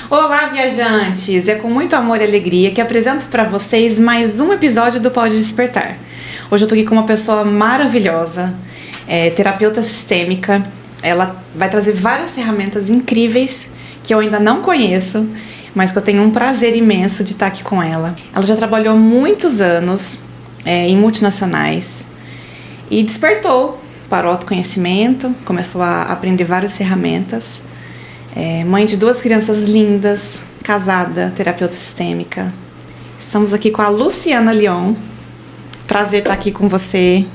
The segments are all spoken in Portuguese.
Olá, viajantes! É com muito amor e alegria que apresento para vocês mais um episódio do Pode Despertar. Hoje eu tô aqui com uma pessoa maravilhosa, terapeuta sistêmica. Ela vai trazer várias ferramentas incríveis que eu ainda não conheço, mas que eu tenho um prazer imenso de estar aqui com ela. Ela já trabalhou muitos anos em multinacionais e despertou para o autoconhecimento, começou a aprender várias ferramentas. Mãe de 2 crianças lindas, casada, terapeuta sistêmica. Estamos aqui com a Luciana Lyon. Prazer estar aqui com você.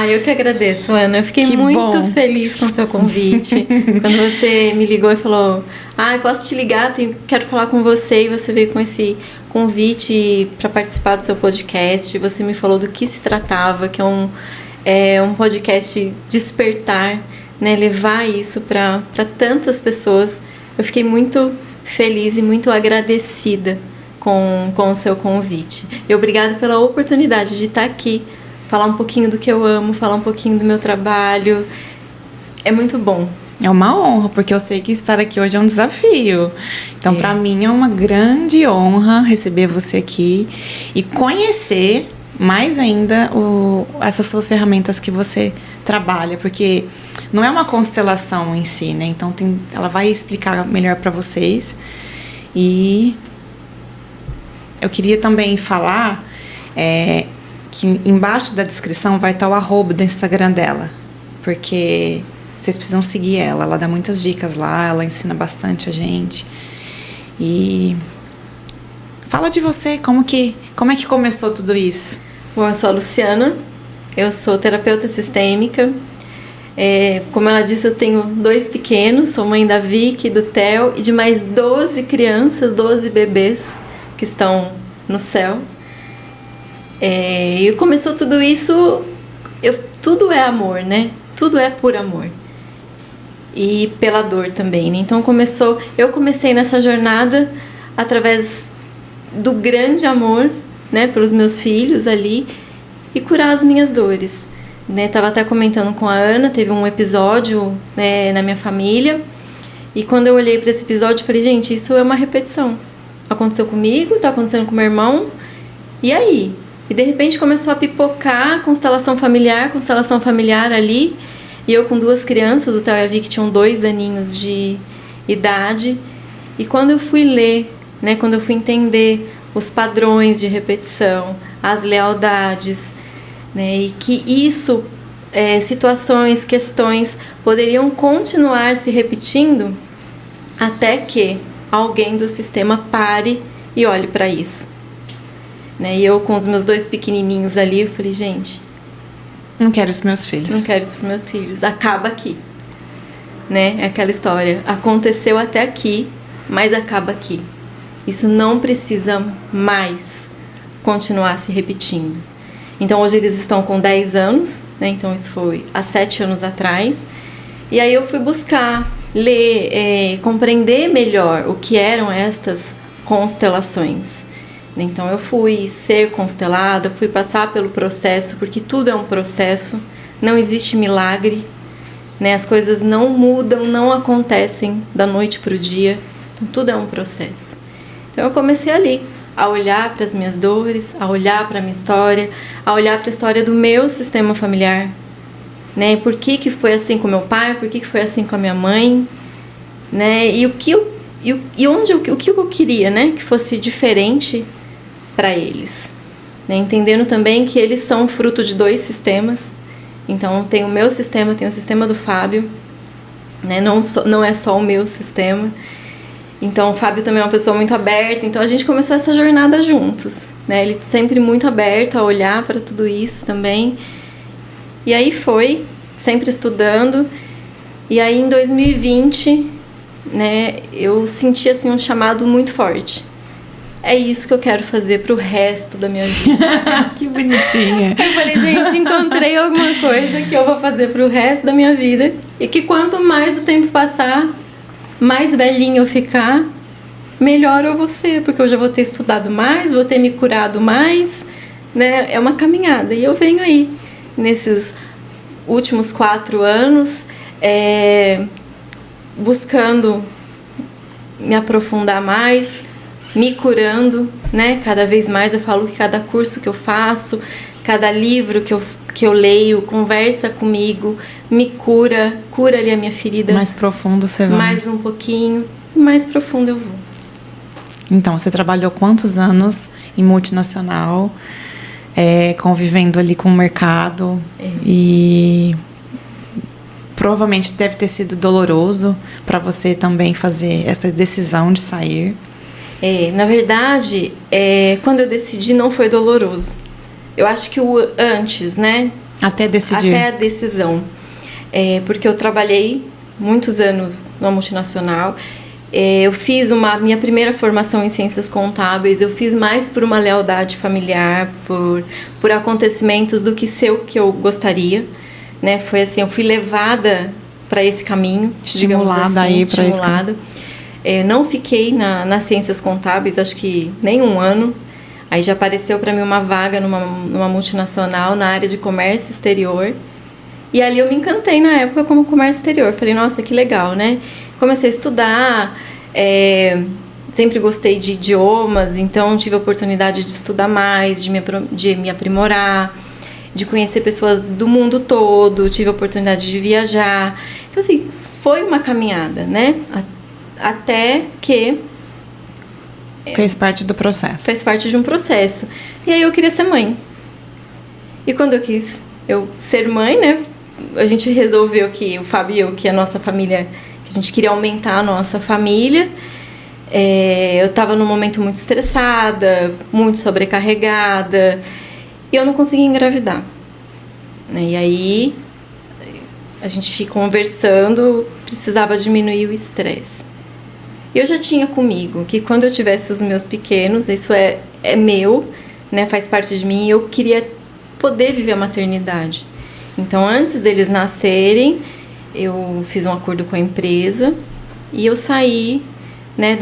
Eu que agradeço, Ana. Eu fiquei muito feliz com o seu convite. Quando você me ligou e falou, eu posso te ligar, quero falar com você, e você veio com esse convite para participar do seu podcast. Você me falou do que se tratava, que é um podcast despertar, né, levar isso para tantas pessoas. Eu fiquei muito feliz e muito agradecida com o seu convite. E obrigada pela oportunidade de estar aqui, falar um pouquinho do que eu amo, falar um pouquinho do meu trabalho. É muito bom. É uma honra, porque eu sei que estar aqui hoje é um desafio. Então, para mim é uma grande honra receber você aqui e conhecer mais ainda essas suas ferramentas que você trabalha, porque não é uma constelação em si, né? Então ela vai explicar melhor para vocês. E eu queria também falar que embaixo da descrição vai estar o @ do Instagram dela, porque vocês precisam seguir ela. Ela dá muitas dicas lá, ela ensina bastante a gente. E fala de você, como é que começou tudo isso? Bom, eu sou a Luciana, eu sou terapeuta sistêmica. Como ela disse, eu tenho 2 pequenos, sou mãe da Vicky, do Theo e de mais 12 crianças, 12 bebês que estão no céu. E começou tudo isso, tudo é amor, né? Tudo é por amor. E pela dor também, né? Então eu comecei nessa jornada através do grande amor, né, pelos meus filhos ali, e curar as minhas dores, né? Tava até comentando com a Ana, teve um episódio, né, na minha família, e quando eu olhei para esse episódio eu falei, gente, isso é uma repetição. Aconteceu comigo, tá acontecendo com meu irmão, e aí? E de repente começou a pipocar constelação familiar ali, e eu com 2 crianças, o Theo e a Vicky tinham 2 aninhos de idade, e quando eu fui ler, né, quando eu fui entender os padrões de repetição, as lealdades, né, e que isso, situações, questões, poderiam continuar se repetindo até que alguém do sistema pare e olhe para isso. Né, e eu com os meus 2 pequenininhos ali, eu falei, gente, não quero isso para meus filhos. Não quero isso para meus filhos. Acaba aqui. Né? É aquela história. Aconteceu até aqui, mas acaba aqui. Isso não precisa mais continuar se repetindo. Então, hoje eles estão com 10 anos, né? Então isso foi há 7 anos atrás. E aí eu fui buscar, ler, compreender melhor o que eram estas constelações. Então eu fui ser constelada, fui passar pelo processo, porque tudo é um processo, não existe milagre, né? As coisas não mudam, não acontecem da noite para o dia, então tudo é um processo. Então eu comecei ali, a olhar para as minhas dores, a olhar para a minha história, a olhar para a história do meu sistema familiar, né? Por que foi assim com meu pai, por que foi assim com a minha mãe, né? E o que eu queria, né? Que fosse diferente para eles, né? Entendendo também que eles são fruto de 2 sistemas. Então tem o meu sistema, tem o sistema do Fábio, né? Não é só o meu sistema. Então o Fábio também é uma pessoa muito aberta, então a gente começou essa jornada juntos, né? Ele sempre muito aberto a olhar para tudo isso também. E aí foi, sempre estudando. E aí em 2020, né, eu senti assim um chamado muito forte. É isso que eu quero fazer pro resto da minha vida. Que bonitinha. Eu falei, gente, encontrei alguma coisa que eu vou fazer pro resto da minha vida. E que quanto mais o tempo passar, mais velhinho eu ficar, melhor eu vou ser. Porque eu já vou ter estudado mais, vou ter me curado mais, né? É uma caminhada. E eu venho aí, nesses últimos 4 anos, buscando me aprofundar mais, me curando, né? Cada vez mais eu falo que cada curso que eu faço, cada livro que eu leio, conversa comigo, me cura ali a minha ferida. Mais profundo você vai. Mais um pouquinho, mais profundo eu vou. Então, você trabalhou quantos anos em multinacional, convivendo ali com o mercado, e provavelmente deve ter sido doloroso para você também fazer essa decisão de sair. Na verdade, quando eu decidi não foi doloroso. Eu acho que o antes, né? Até decidir. Até a decisão. Porque eu trabalhei muitos anos numa multinacional. Eu fiz minha primeira formação em ciências contábeis. Eu fiz mais por uma lealdade familiar, por acontecimentos do que ser o que eu gostaria, né? Foi assim, eu fui levada para esse caminho, estimulada assim, aí para esse caminho. Não fiquei nas ciências contábeis, acho que nem um ano. Aí já apareceu para mim uma vaga numa multinacional na área de comércio exterior. E ali eu me encantei na época como comércio exterior. Falei, nossa, que legal, né? Comecei a estudar, sempre gostei de idiomas, então tive a oportunidade de estudar mais, de me aprimorar, de conhecer pessoas do mundo todo, tive a oportunidade de viajar. Então, assim, foi uma caminhada, né? Até que... Fez parte do processo. Fez parte de um processo. E aí eu queria ser mãe. E quando eu quis ser mãe, né? A gente resolveu que o Fábio e eu, que a nossa família... que a gente queria aumentar a nossa família. Eu estava num momento muito estressada, muito sobrecarregada. E eu não conseguia engravidar. E aí, a gente conversando, precisava diminuir o estresse. Eu já tinha comigo que quando eu tivesse os meus pequenos, isso é meu, né, faz parte de mim, eu queria poder viver a maternidade. Então, antes deles nascerem, eu fiz um acordo com a empresa e eu saí, né,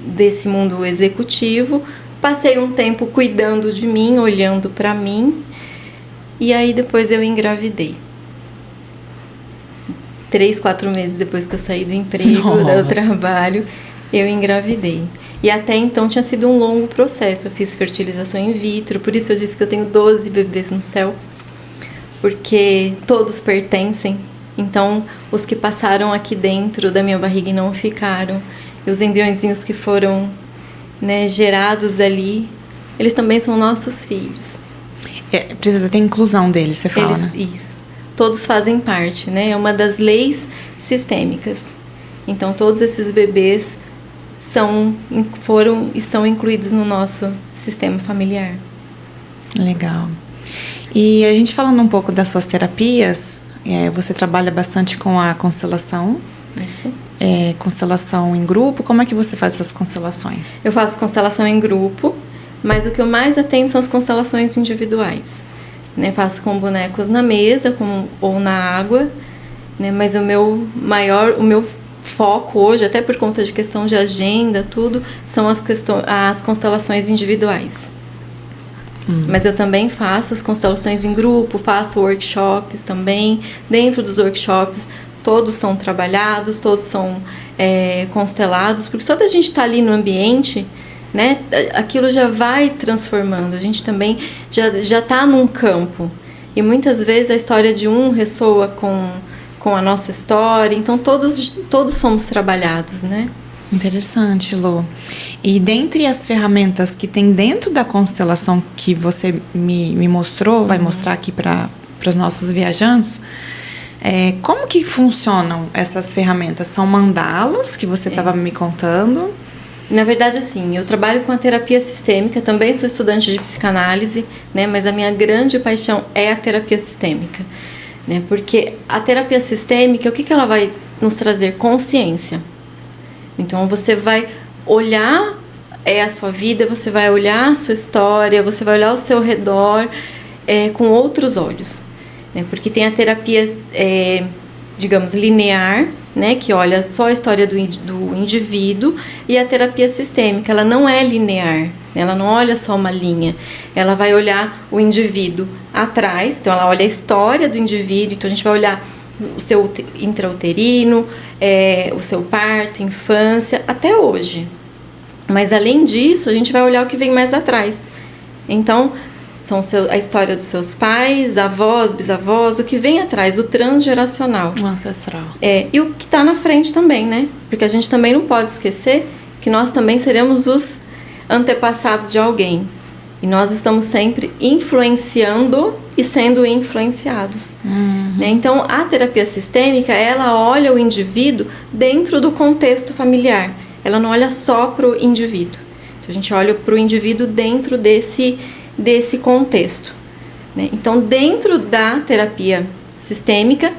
desse mundo executivo, passei um tempo cuidando de mim, olhando para mim, e aí depois eu engravidei. 3, 4 meses depois que eu saí do emprego, do trabalho, eu engravidei. E até então tinha sido um longo processo. Eu fiz fertilização in vitro, por isso eu disse que eu tenho 12 bebês no céu, porque todos pertencem. Então, os que passaram aqui dentro da minha barriga e não ficaram, e os embriõezinhos que foram, né, gerados ali, eles também são nossos filhos. Precisa ter inclusão deles, você fala, né? Isso. Todos fazem parte, né? É uma das leis sistêmicas. Então, todos esses bebês foram e são incluídos no nosso sistema familiar. Legal. E a gente falando um pouco das suas terapias, você trabalha bastante com a constelação. Isso. Constelação em grupo. Como é que você faz essas constelações? Eu faço constelação em grupo, mas o que eu mais atendo são as constelações individuais. Né, faço com bonecos na mesa ou na água, né, mas o meu foco hoje, até por conta de questão de agenda, tudo, são as constelações individuais. Mas eu também faço as constelações em grupo, faço workshops também. Dentro dos workshops, todos são trabalhados, todos são constelados, porque só da gente estar ali no ambiente, né, aquilo já vai transformando. A gente também já está num campo. E muitas vezes a história de um ressoa com a nossa história. Então, todos somos trabalhados, né? Interessante, Lô. E dentre as ferramentas que tem dentro da constelação que você me mostrou, vai mostrar aqui para os nossos viajantes, como que funcionam essas ferramentas? São mandalas que você estava me contando? Na verdade, assim, eu trabalho com a terapia sistêmica, também sou estudante de psicanálise, né, mas a minha grande paixão é a terapia sistêmica, né, porque a terapia sistêmica, o que ela vai nos trazer? Consciência. Então, você vai olhar a sua vida, você vai olhar a sua história, você vai olhar ao seu redor com outros olhos, né, porque tem a terapia, digamos, linear, né, que olha só a história do indivíduo, e a terapia sistêmica, ela não é linear, ela não olha só uma linha, ela vai olhar o indivíduo atrás, então ela olha a história do indivíduo, então a gente vai olhar o seu intrauterino, o seu parto, infância, até hoje. Mas além disso, a gente vai olhar o que vem mais atrás. Então, são a história dos seus pais, avós, bisavós, o que vem atrás, o transgeracional. O ancestral. E o que está na frente também, né? Porque a gente também não pode esquecer que nós também seremos os antepassados de alguém. E nós estamos sempre influenciando e sendo influenciados. Né? Então, a terapia sistêmica, ela olha o indivíduo dentro do contexto familiar. Ela não olha só para o indivíduo. Então, a gente olha para o indivíduo dentro desse contexto. Né? Então, dentro da terapia sistêmica,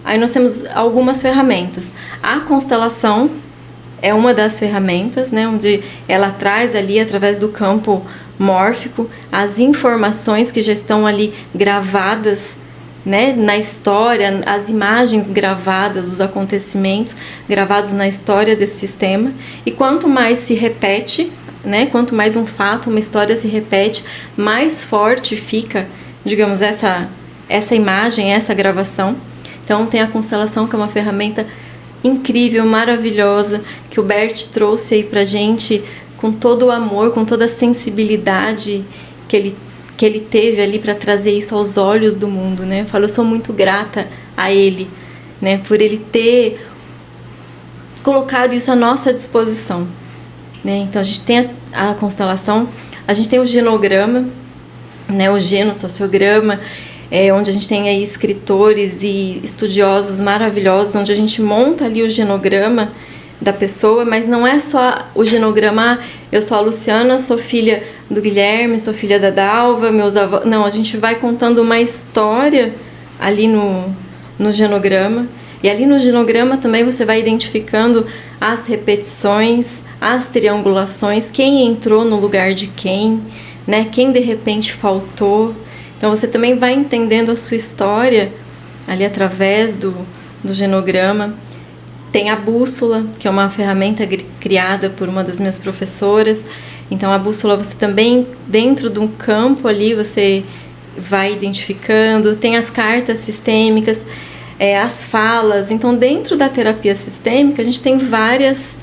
aí nós temos algumas ferramentas. A constelação é uma das ferramentas, né? Onde ela traz ali, através do campo mórfico, as informações que já estão ali gravadas, né, na história, as imagens gravadas, os acontecimentos gravados na história desse sistema. E quanto mais se repete, né, quanto mais um fato, uma história se repete, mais forte fica, digamos, essa imagem, essa gravação. Então tem a constelação, que é uma ferramenta incrível, maravilhosa, que o Bert trouxe aí pra gente com todo o amor, com toda a sensibilidade que ele teve ali para trazer isso aos olhos do mundo, né? Eu falo, eu sou muito grata a ele, né, por ele ter colocado isso à nossa disposição, né? Então a gente tem a constelação, a gente tem o genograma, né, o genossociograma, onde a gente tem aí escritores e estudiosos maravilhosos, onde a gente monta ali o genograma da pessoa, mas não é só o genograma, eu sou a Luciana, sou filha do Guilherme, sou filha da Dalva, meus avós... Não, a gente vai contando uma história ali no genograma, e ali no genograma também você vai identificando as repetições, as triangulações, quem entrou no lugar de quem, né? Quem de repente faltou. Então você também vai entendendo a sua história ali através do genograma. Tem a bússola, que é uma ferramenta criada por uma das minhas professoras. Então a bússola você também, dentro de um campo ali, você vai identificando. Tem as cartas sistêmicas, as falas. Então dentro da terapia sistêmica a gente tem várias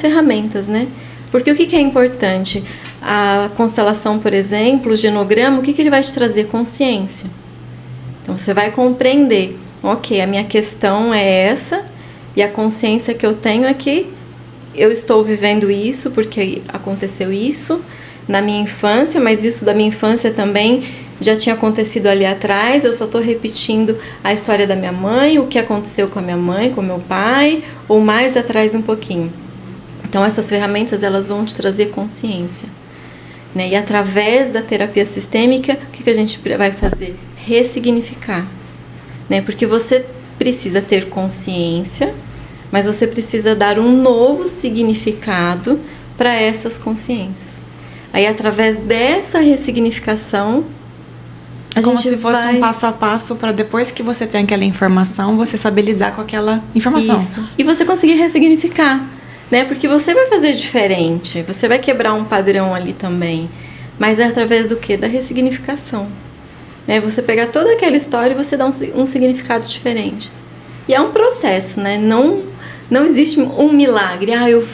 ferramentas, né? Porque o que é importante? A constelação, por exemplo, o genograma, o que ele vai te trazer? Consciência. Então você vai compreender, ok, a minha questão é essa, e a consciência que eu tenho é que eu estou vivendo isso porque aconteceu isso na minha infância, mas isso da minha infância também já tinha acontecido ali atrás, eu só estou repetindo a história da minha mãe, o que aconteceu com a minha mãe, com o meu pai, ou mais atrás um pouquinho. Então essas ferramentas, elas vão te trazer consciência, né? E através da terapia sistêmica, o que a gente vai fazer? Ressignificar, né? Porque você precisa ter consciência, mas você precisa dar um novo significado para essas consciências. Aí, através dessa ressignificação, como se fosse um passo a passo para depois que você tem aquela informação, você saber lidar com aquela informação. Isso. E você conseguir ressignificar, né? Porque você vai fazer diferente, você vai quebrar um padrão ali também. Mas é através do quê? Da ressignificação. Né? Você pegar toda aquela história e você dá um significado diferente. E é um processo, né? Não existe um milagre. Eu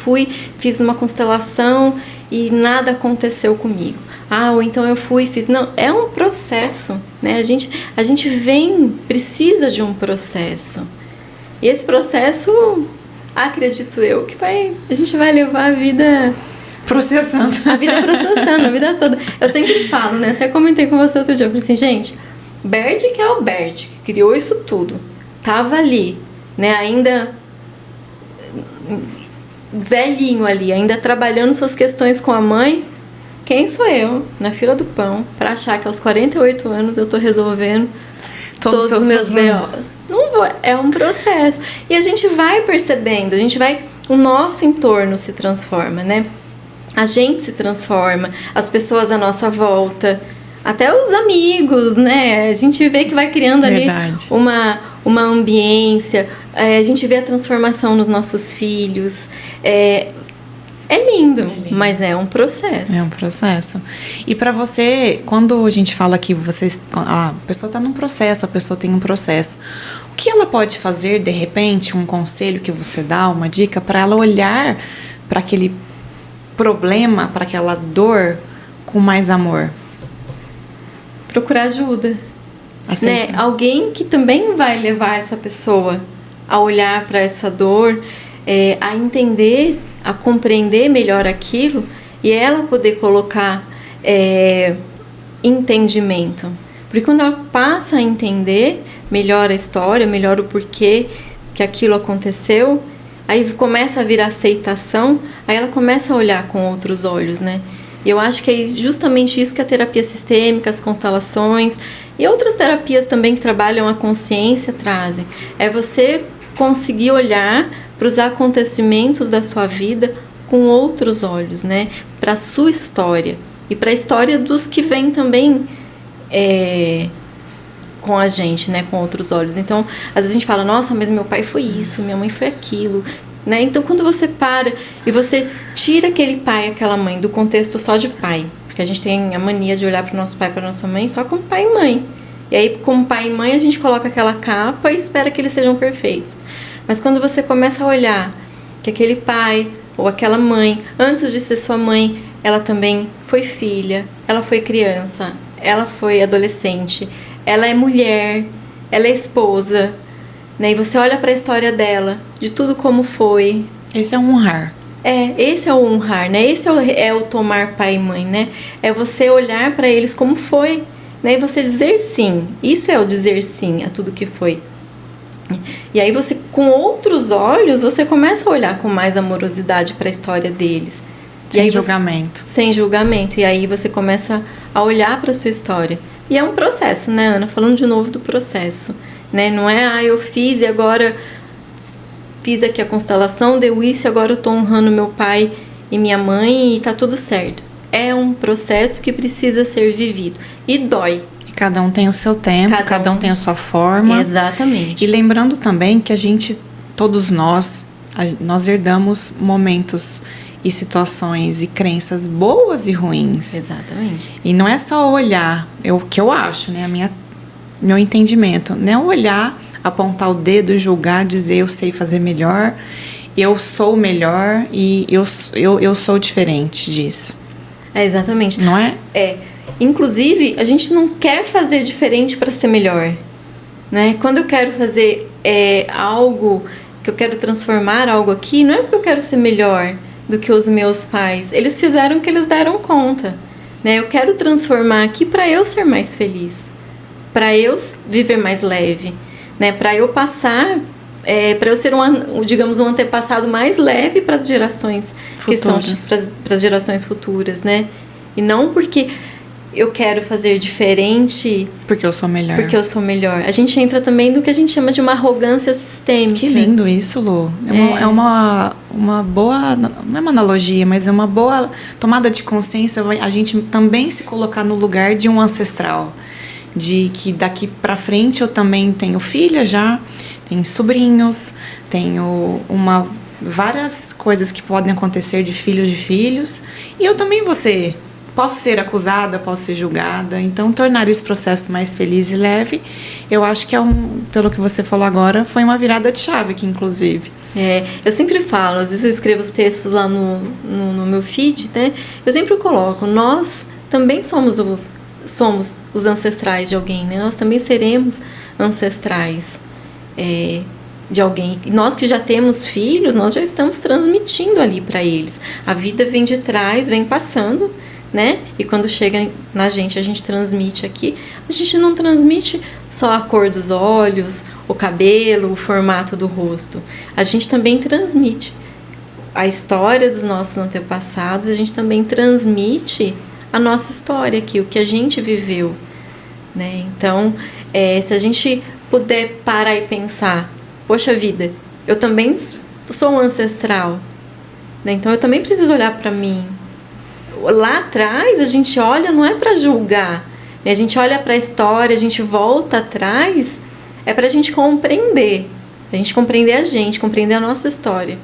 fiz uma constelação e nada aconteceu comigo. Ou então eu fiz... Não, é um processo, né? A gente precisa de um processo. E esse processo, acredito eu, que a gente vai levar a vida... processando, a vida toda. Eu sempre falo, né? Até comentei com você outro dia. Eu falei assim, gente, Bert, que é o Bert, que criou isso tudo, tava ali, né? Ainda velhinho ali, ainda trabalhando suas questões com a mãe. Quem sou eu, na fila do pão, pra achar que aos 48 anos eu tô resolvendo todos os meus B.O.s? Não vou, é um processo. E a gente vai percebendo, o nosso entorno se transforma, né? A gente se transforma, as pessoas à nossa volta, até os amigos, né? A gente vê que vai criando ali uma ambiência, a gente vê a transformação nos nossos filhos. É lindo, mas é um processo. É um processo. E para você, quando a gente fala que a pessoa está num processo, a pessoa tem um processo, o que ela pode fazer, de repente, um conselho que você dá, uma dica, para ela olhar para aquele problema, para aquela dor com mais amor? Procurar ajuda. Né? Alguém que também vai levar essa pessoa a olhar para essa dor, a entender, a compreender melhor aquilo e ela poder colocar entendimento. Porque quando ela passa a entender melhor a história, melhor o porquê que aquilo aconteceu, aí começa a vir a aceitação, aí ela começa a olhar com outros olhos, né? E eu acho que é justamente isso que a terapia sistêmica, as constelações e outras terapias também que trabalham a consciência trazem. É você conseguir olhar para os acontecimentos da sua vida com outros olhos, né? Para a sua história e para a história dos que vêm também com a gente, né? Com outros olhos. Então, às vezes a gente fala, nossa, mas meu pai foi isso, minha mãe foi aquilo, né? Então, quando você para e você tira aquele pai, aquela mãe do contexto só de pai, porque a gente tem a mania de olhar para o nosso pai, para nossa mãe só como pai e mãe. E aí, como pai e mãe, a gente coloca aquela capa e espera que eles sejam perfeitos. Mas quando você começa a olhar que aquele pai ou aquela mãe, antes de ser sua mãe, ela também foi filha, ela foi criança, ela foi adolescente, ela é mulher, ela é esposa, né? E você olha para a história dela, de tudo como foi. Esse é um honrar. Esse é o honrar, né? Esse é o tomar pai e mãe, né? É você olhar para eles como foi, né? E você dizer sim. Isso é o dizer sim a tudo que foi. E aí você, com outros olhos, você começa a olhar com mais amorosidade para a história deles. Sem julgamento. Sem julgamento. E aí você começa a olhar para a sua história. E é um processo, né, Ana? Falando de novo do processo, né? Não é, eu fiz e agora fiz aqui a constelação, deu isso e agora eu tô honrando meu pai e minha mãe e tá tudo certo. É um processo que precisa ser vivido. E dói. Cada um tem o seu tempo, cada um tem a sua forma. Exatamente. E lembrando também que todos nós herdamos momentos e situações e crenças boas e ruins. Exatamente. E não é só olhar, o que eu acho, né? Meu entendimento, não é olhar, apontar o dedo, julgar, dizer eu sei fazer melhor, eu sou melhor e eu sou diferente disso. Exatamente. Não é? Inclusive, a gente não quer fazer diferente para ser melhor, né? Quando eu quero fazer algo, que eu quero transformar algo aqui, não é porque eu quero ser melhor do que os meus pais. Eles fizeram o que eles deram conta, né? Eu quero transformar aqui para eu ser mais feliz, para eu viver mais leve, né? Para eu passar, para eu ser digamos, um antepassado mais leve para as gerações que estão, para as gerações futuras, né? E não porque eu quero fazer diferente porque eu sou melhor. Porque eu sou melhor. A gente entra também do que a gente chama de uma arrogância sistêmica. Que lindo isso, Lu. É uma boa, não é uma analogia, mas é uma boa tomada de consciência, a gente também se colocar no lugar de um ancestral. De que daqui pra frente eu também tenho filha já, tenho sobrinhos, tenho várias coisas que podem acontecer de filhos, e eu também posso ser acusada, posso ser julgada. Então, tornar esse processo mais feliz e leve, eu acho que pelo que você falou agora, foi uma virada de chave aqui, inclusive. Eu sempre falo, às vezes eu escrevo os textos lá no meu feed, né? Eu sempre coloco, nós também somos os ancestrais de alguém, né? Nós também seremos ancestrais de alguém. E nós que já temos filhos, nós já estamos transmitindo ali para eles. A vida vem de trás, vem passando, né? E quando chega na gente, a gente transmite aqui. A gente não transmite só a cor dos olhos, o cabelo, o formato do rosto. A gente também transmite a história dos nossos antepassados. A gente também transmite a nossa história aqui, o que a gente viveu, né? Então, se a gente puder parar e pensar, poxa vida, eu também sou um ancestral, né? Então eu também preciso olhar para mim. Lá atrás a gente olha, não é para julgar, né? A gente olha para a história, a gente volta atrás, é para a gente compreender, compreender a nossa história.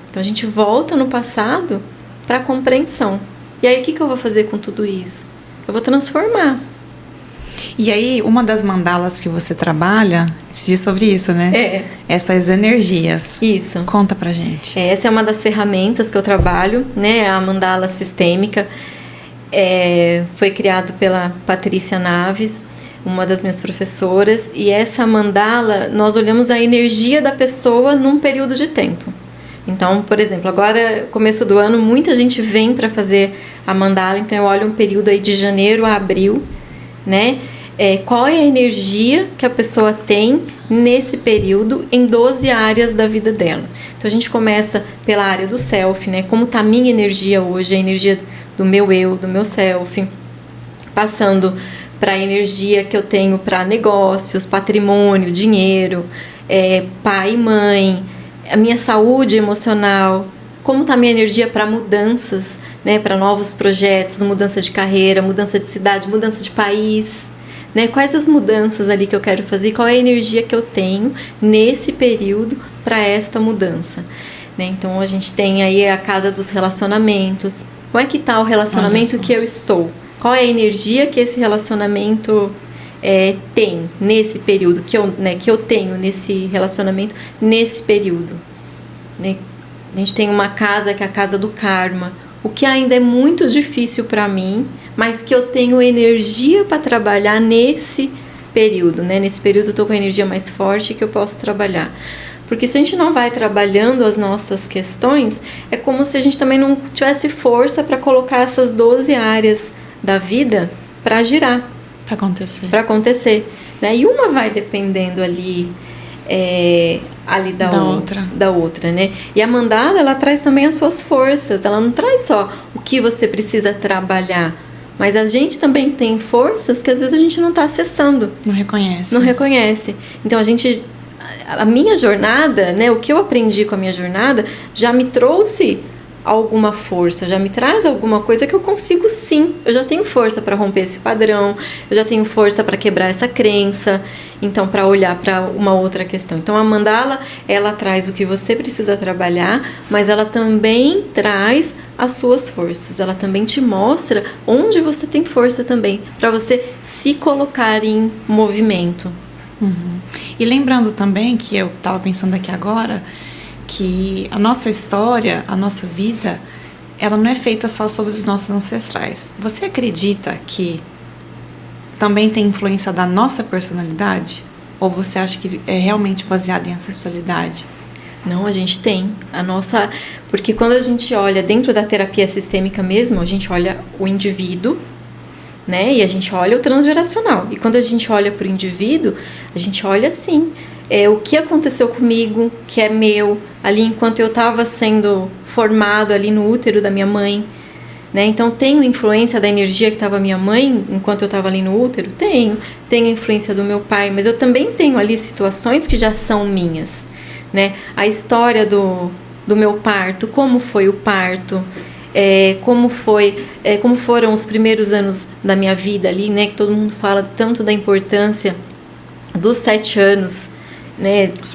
Então a gente volta no passado para compreensão. E aí o que eu vou fazer com tudo isso? Eu vou transformar. E aí, uma das mandalas que você trabalha, se diz sobre isso, né? Essas energias. Isso. Conta pra gente. Essa é uma das ferramentas que eu trabalho, né? A mandala sistêmica. Foi criado pela Patrícia Naves, uma das minhas professoras. E essa mandala, nós olhamos a energia da pessoa num período de tempo. Então, por exemplo, agora, começo do ano, muita gente vem para fazer a mandala. Então, eu olho um período aí de janeiro a abril, né? Qual é a energia que a pessoa tem nesse período em 12 áreas da vida dela. Então a gente começa pela área do self, né? Como tá a minha energia hoje, a energia do meu eu, do meu self, passando para a energia que eu tenho para negócios, patrimônio, dinheiro, pai e mãe, a minha saúde emocional, como tá a minha energia para mudanças, né? Para novos projetos, mudança de carreira, mudança de cidade, mudança de país. Né? Quais as mudanças ali que eu quero fazer? Qual é a energia que eu tenho nesse período para esta mudança? Né? Então, a gente tem aí a casa dos relacionamentos. Como é que está o relacionamento que eu estou? Qual é a energia que esse relacionamento tem nesse período? Que eu tenho nesse relacionamento nesse período? Né? A gente tem uma casa que é a casa do karma. O que ainda é muito difícil para mim, mas que eu tenho energia para trabalhar nesse período, né? Nesse período eu estou com a energia mais forte que eu posso trabalhar. Porque se a gente não vai trabalhando as nossas questões, é como se a gente também não tivesse força para colocar essas 12 áreas da vida para girar. Para acontecer. Né? E uma vai dependendo ali da outra, né? E a mandala, ela traz também as suas forças. Ela não traz só o que você precisa trabalhar, mas a gente também tem forças que às vezes a gente não está acessando. Não reconhece. Então a minha jornada, né, o que eu aprendi com a minha jornada já me trouxe alguma força, já me traz alguma coisa que eu consigo sim. Eu já tenho força para romper esse padrão, eu já tenho força para quebrar essa crença, então para olhar para uma outra questão. Então a mandala, ela traz o que você precisa trabalhar, mas ela também traz as suas forças. Ela também te mostra onde você tem força também, para você se colocar em movimento. Uhum. E lembrando também que eu estava pensando aqui agora que a nossa história, a nossa vida, ela não é feita só sobre os nossos ancestrais. Você acredita que também tem influência da nossa personalidade? Ou você acha que é realmente baseado em ancestralidade? Não, a gente tem. Porque quando a gente olha dentro da terapia sistêmica mesmo, a gente olha o indivíduo, né? E a gente olha o transgeracional. E quando a gente olha para o indivíduo, a gente olha assim... o que aconteceu comigo, que é meu, ali enquanto eu estava sendo formado ali no útero da minha mãe, né? Então, tenho influência da energia que estava minha mãe enquanto eu estava ali no útero? Tenho influência do meu pai, mas eu também tenho ali situações que já são minhas, né? A história do meu parto, como foi o parto, como foram os primeiros anos da minha vida ali, né? Que todo mundo fala tanto da importância dos 7 anos, né, dos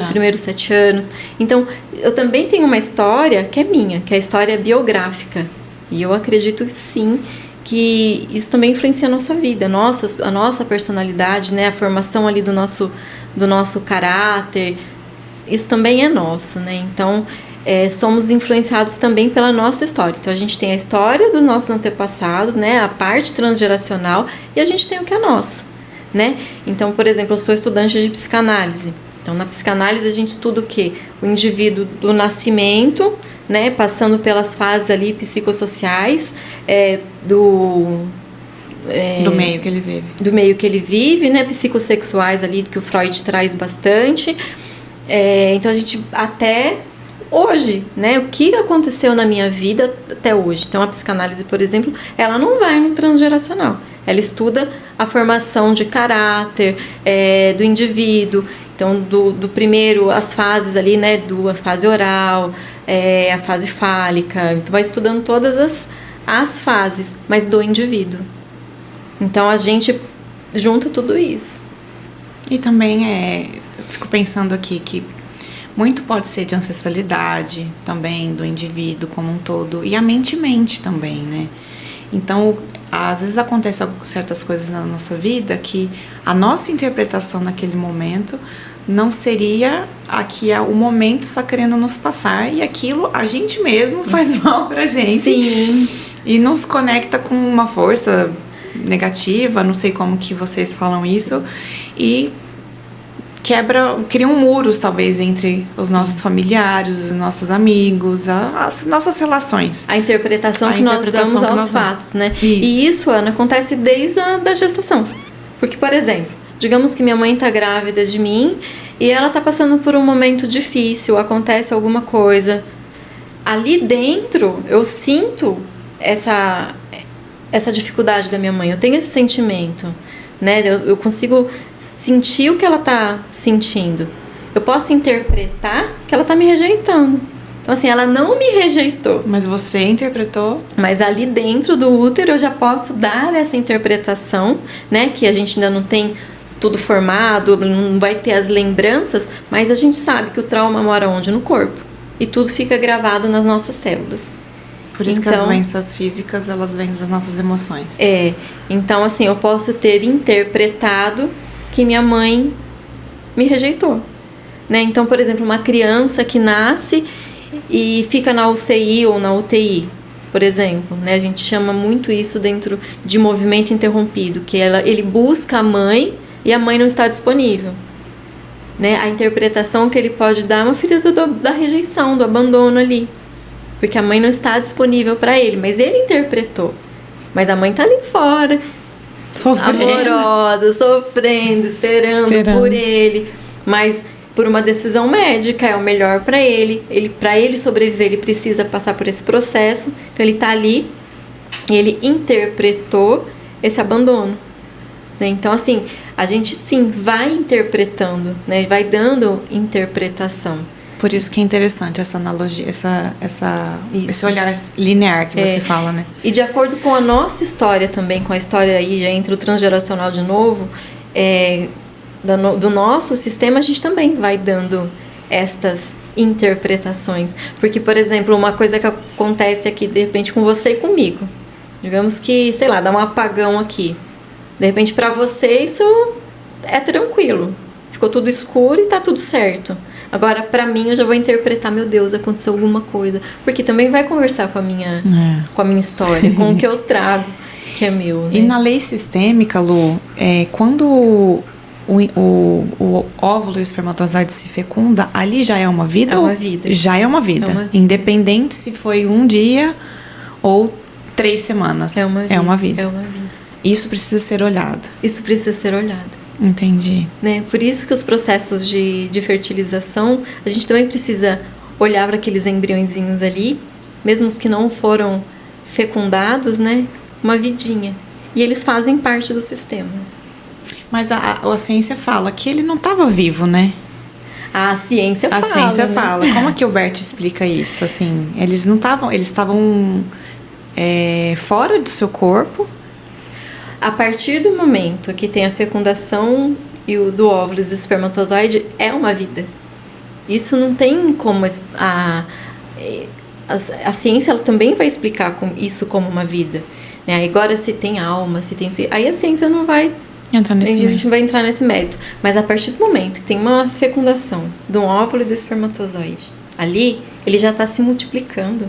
primeiros 7 anos. Então, eu também tenho uma história que é minha, que é a história biográfica. E eu acredito sim que isso também influencia a nossa vida, a nossa personalidade, né, a formação ali do nosso caráter. Isso também é nosso, né? Então, somos influenciados também pela nossa história. Então, a gente tem a história dos nossos antepassados, né, a parte transgeracional, e a gente tem o que é nosso. Né? Então, por exemplo, eu sou estudante de psicanálise. Então, na psicanálise a gente estuda o quê? O indivíduo do nascimento, né? Passando pelas fases ali psicossociais, do meio que ele vive. Do meio que ele vive, né? Psicossexuais ali, que o Freud traz bastante. Então, a gente até hoje, né? O que aconteceu na minha vida até hoje. Então, a psicanálise, por exemplo, ela não vai no transgeracional. Ela estuda a formação de caráter do indivíduo. Então, do primeiro, as fases ali, né? A fase oral, a fase fálica. Então, vai estudando todas as fases, mas do indivíduo. Então, a gente junta tudo isso. E também, eu fico pensando aqui que muito pode ser de ancestralidade também, do indivíduo como um todo. E a mente também, né? Então, às vezes acontecem certas coisas na nossa vida que a nossa interpretação naquele momento não seria a que o momento está querendo nos passar, e aquilo a gente mesmo faz mal pra gente. Sim. E nos conecta com uma força negativa, não sei como que vocês falam isso, e criam muros, talvez, entre os nossos familiares, os nossos amigos, as nossas relações. A interpretação que nós damos aos fatos, né? Isso. E isso, Ana, acontece desde a gestação. Porque, por exemplo, digamos que minha mãe está grávida de mim e ela está passando por um momento difícil, acontece alguma coisa. Ali dentro, eu sinto essa dificuldade da minha mãe, eu tenho esse sentimento, né? Eu consigo sentir o que ela está sentindo. Eu posso interpretar que ela está me rejeitando. Então, assim, ela não me rejeitou. Mas você interpretou. Mas ali dentro do útero eu já posso dar essa interpretação, né? Que a gente ainda não tem tudo formado, não vai ter as lembranças, mas a gente sabe que o trauma mora onde? No corpo. E tudo fica gravado nas nossas células. Por isso que as doenças físicas, elas vêm das nossas emoções. Então, assim, eu posso ter interpretado que minha mãe me rejeitou, né? Então, por exemplo, uma criança que nasce e fica na UCI ou na UTI, por exemplo, né? A gente chama muito isso dentro de movimento interrompido, que ele busca a mãe e a mãe não está disponível, né? A interpretação que ele pode dar é uma ferida da rejeição, do abandono ali. Porque a mãe não está disponível para ele, mas ele interpretou. Mas a mãe tá ali fora, amorosa, sofrendo, esperando por ele. Mas por uma decisão médica é o melhor para ele. Para ele sobreviver, ele precisa passar por esse processo. Então ele tá ali, ele interpretou esse abandono, né? Então, assim, a gente sim vai interpretando, né? Vai dando interpretação. Por isso que é interessante essa analogia, esse olhar linear que você fala, né? E de acordo com a nossa história também, com a história aí, já entra o transgeracional de novo, do nosso sistema, a gente também vai dando estas interpretações. Porque, por exemplo, uma coisa que acontece aqui, de repente, com você e comigo. Digamos que, sei lá, dá um apagão aqui. De repente, para você, isso é tranquilo. Ficou tudo escuro e tá tudo certo. Agora, pra mim, eu já vou interpretar, meu Deus, aconteceu alguma coisa. Porque também vai conversar com a minha história, com o que eu trago, que é meu, né? E na lei sistêmica, Lu, quando o óvulo e o espermatozoide se fecunda, ali já é uma vida? É uma vida. Já é uma vida. Independente se foi um dia ou 3 semanas. É uma vida. É uma vida. É uma vida. Isso precisa ser olhado. Isso precisa ser olhado. Entendi. Né? Por isso que os processos de fertilização, a gente também precisa olhar para aqueles embriõezinhos ali, mesmo os que não foram fecundados, né? Uma vidinha. E eles fazem parte do sistema. Mas a ciência fala que ele não estava vivo, né? A ciência fala. A ciência né? fala. Como é que o Bert explica isso? Assim, eles não estavam... Eles estavam fora do seu corpo. A partir do momento que tem a fecundação do óvulo e do espermatozoide, é uma vida. Isso não tem como... A ciência ela também vai explicar isso como uma vida. Né? Agora, se tem alma, se tem... Aí a ciência não vai... A gente vai entrar nesse mérito. Mas a partir do momento que tem uma fecundação de um óvulo e do espermatozoide, ali, ele já está se multiplicando.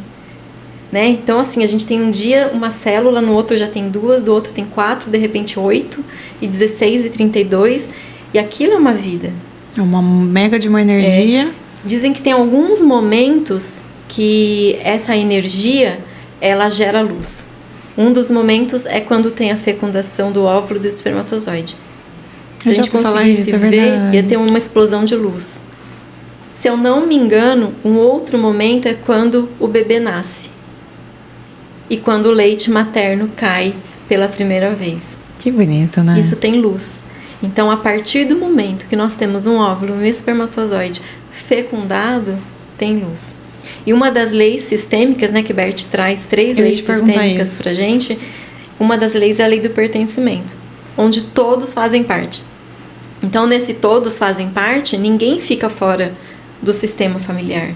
Né? Então, assim, a gente tem um dia uma célula, no outro já tem 2, do outro tem 4, de repente 8, e 16 e 32, e aquilo é uma vida. É uma mega de uma energia. Dizem que tem alguns momentos que essa energia, ela gera luz. Um dos momentos é quando tem a fecundação do óvulo e do espermatozoide. Se a gente conseguisse ver, ia ter uma explosão de luz. Se eu não me engano, um outro momento é quando o bebê nasce. E quando o leite materno cai pela primeira vez. Que bonito, né? Isso tem luz. Então, a partir do momento que nós temos um óvulo, um espermatozoide fecundado, tem luz. E uma das leis sistêmicas, né, que Bert traz 3 leis sistêmicas pra gente, uma das leis é a lei do pertencimento, onde todos fazem parte. Então, nesse todos fazem parte, ninguém fica fora do sistema familiar,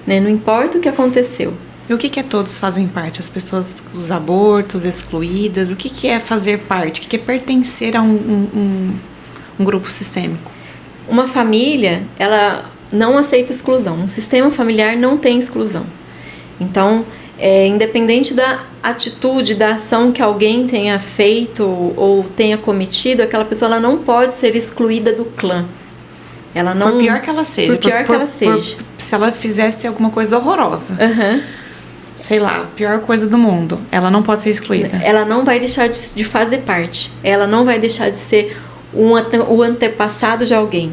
né? Não importa o que aconteceu. E o que é todos fazem parte? As pessoas, os abortos, excluídas, o que é fazer parte? O que é pertencer a um grupo sistêmico? Uma família, ela não aceita exclusão. Um sistema familiar não tem exclusão. Então, independente da atitude, da ação que alguém tenha feito ou tenha cometido, aquela pessoa ela não pode ser excluída do clã. Ela não, por pior que ela seja. Por pior que ela seja. Se ela fizesse alguma coisa horrorosa. Uhum. Sei lá, a pior coisa do mundo. Ela não pode ser excluída. Ela não vai deixar de fazer parte. Ela não vai deixar de ser o antepassado de alguém.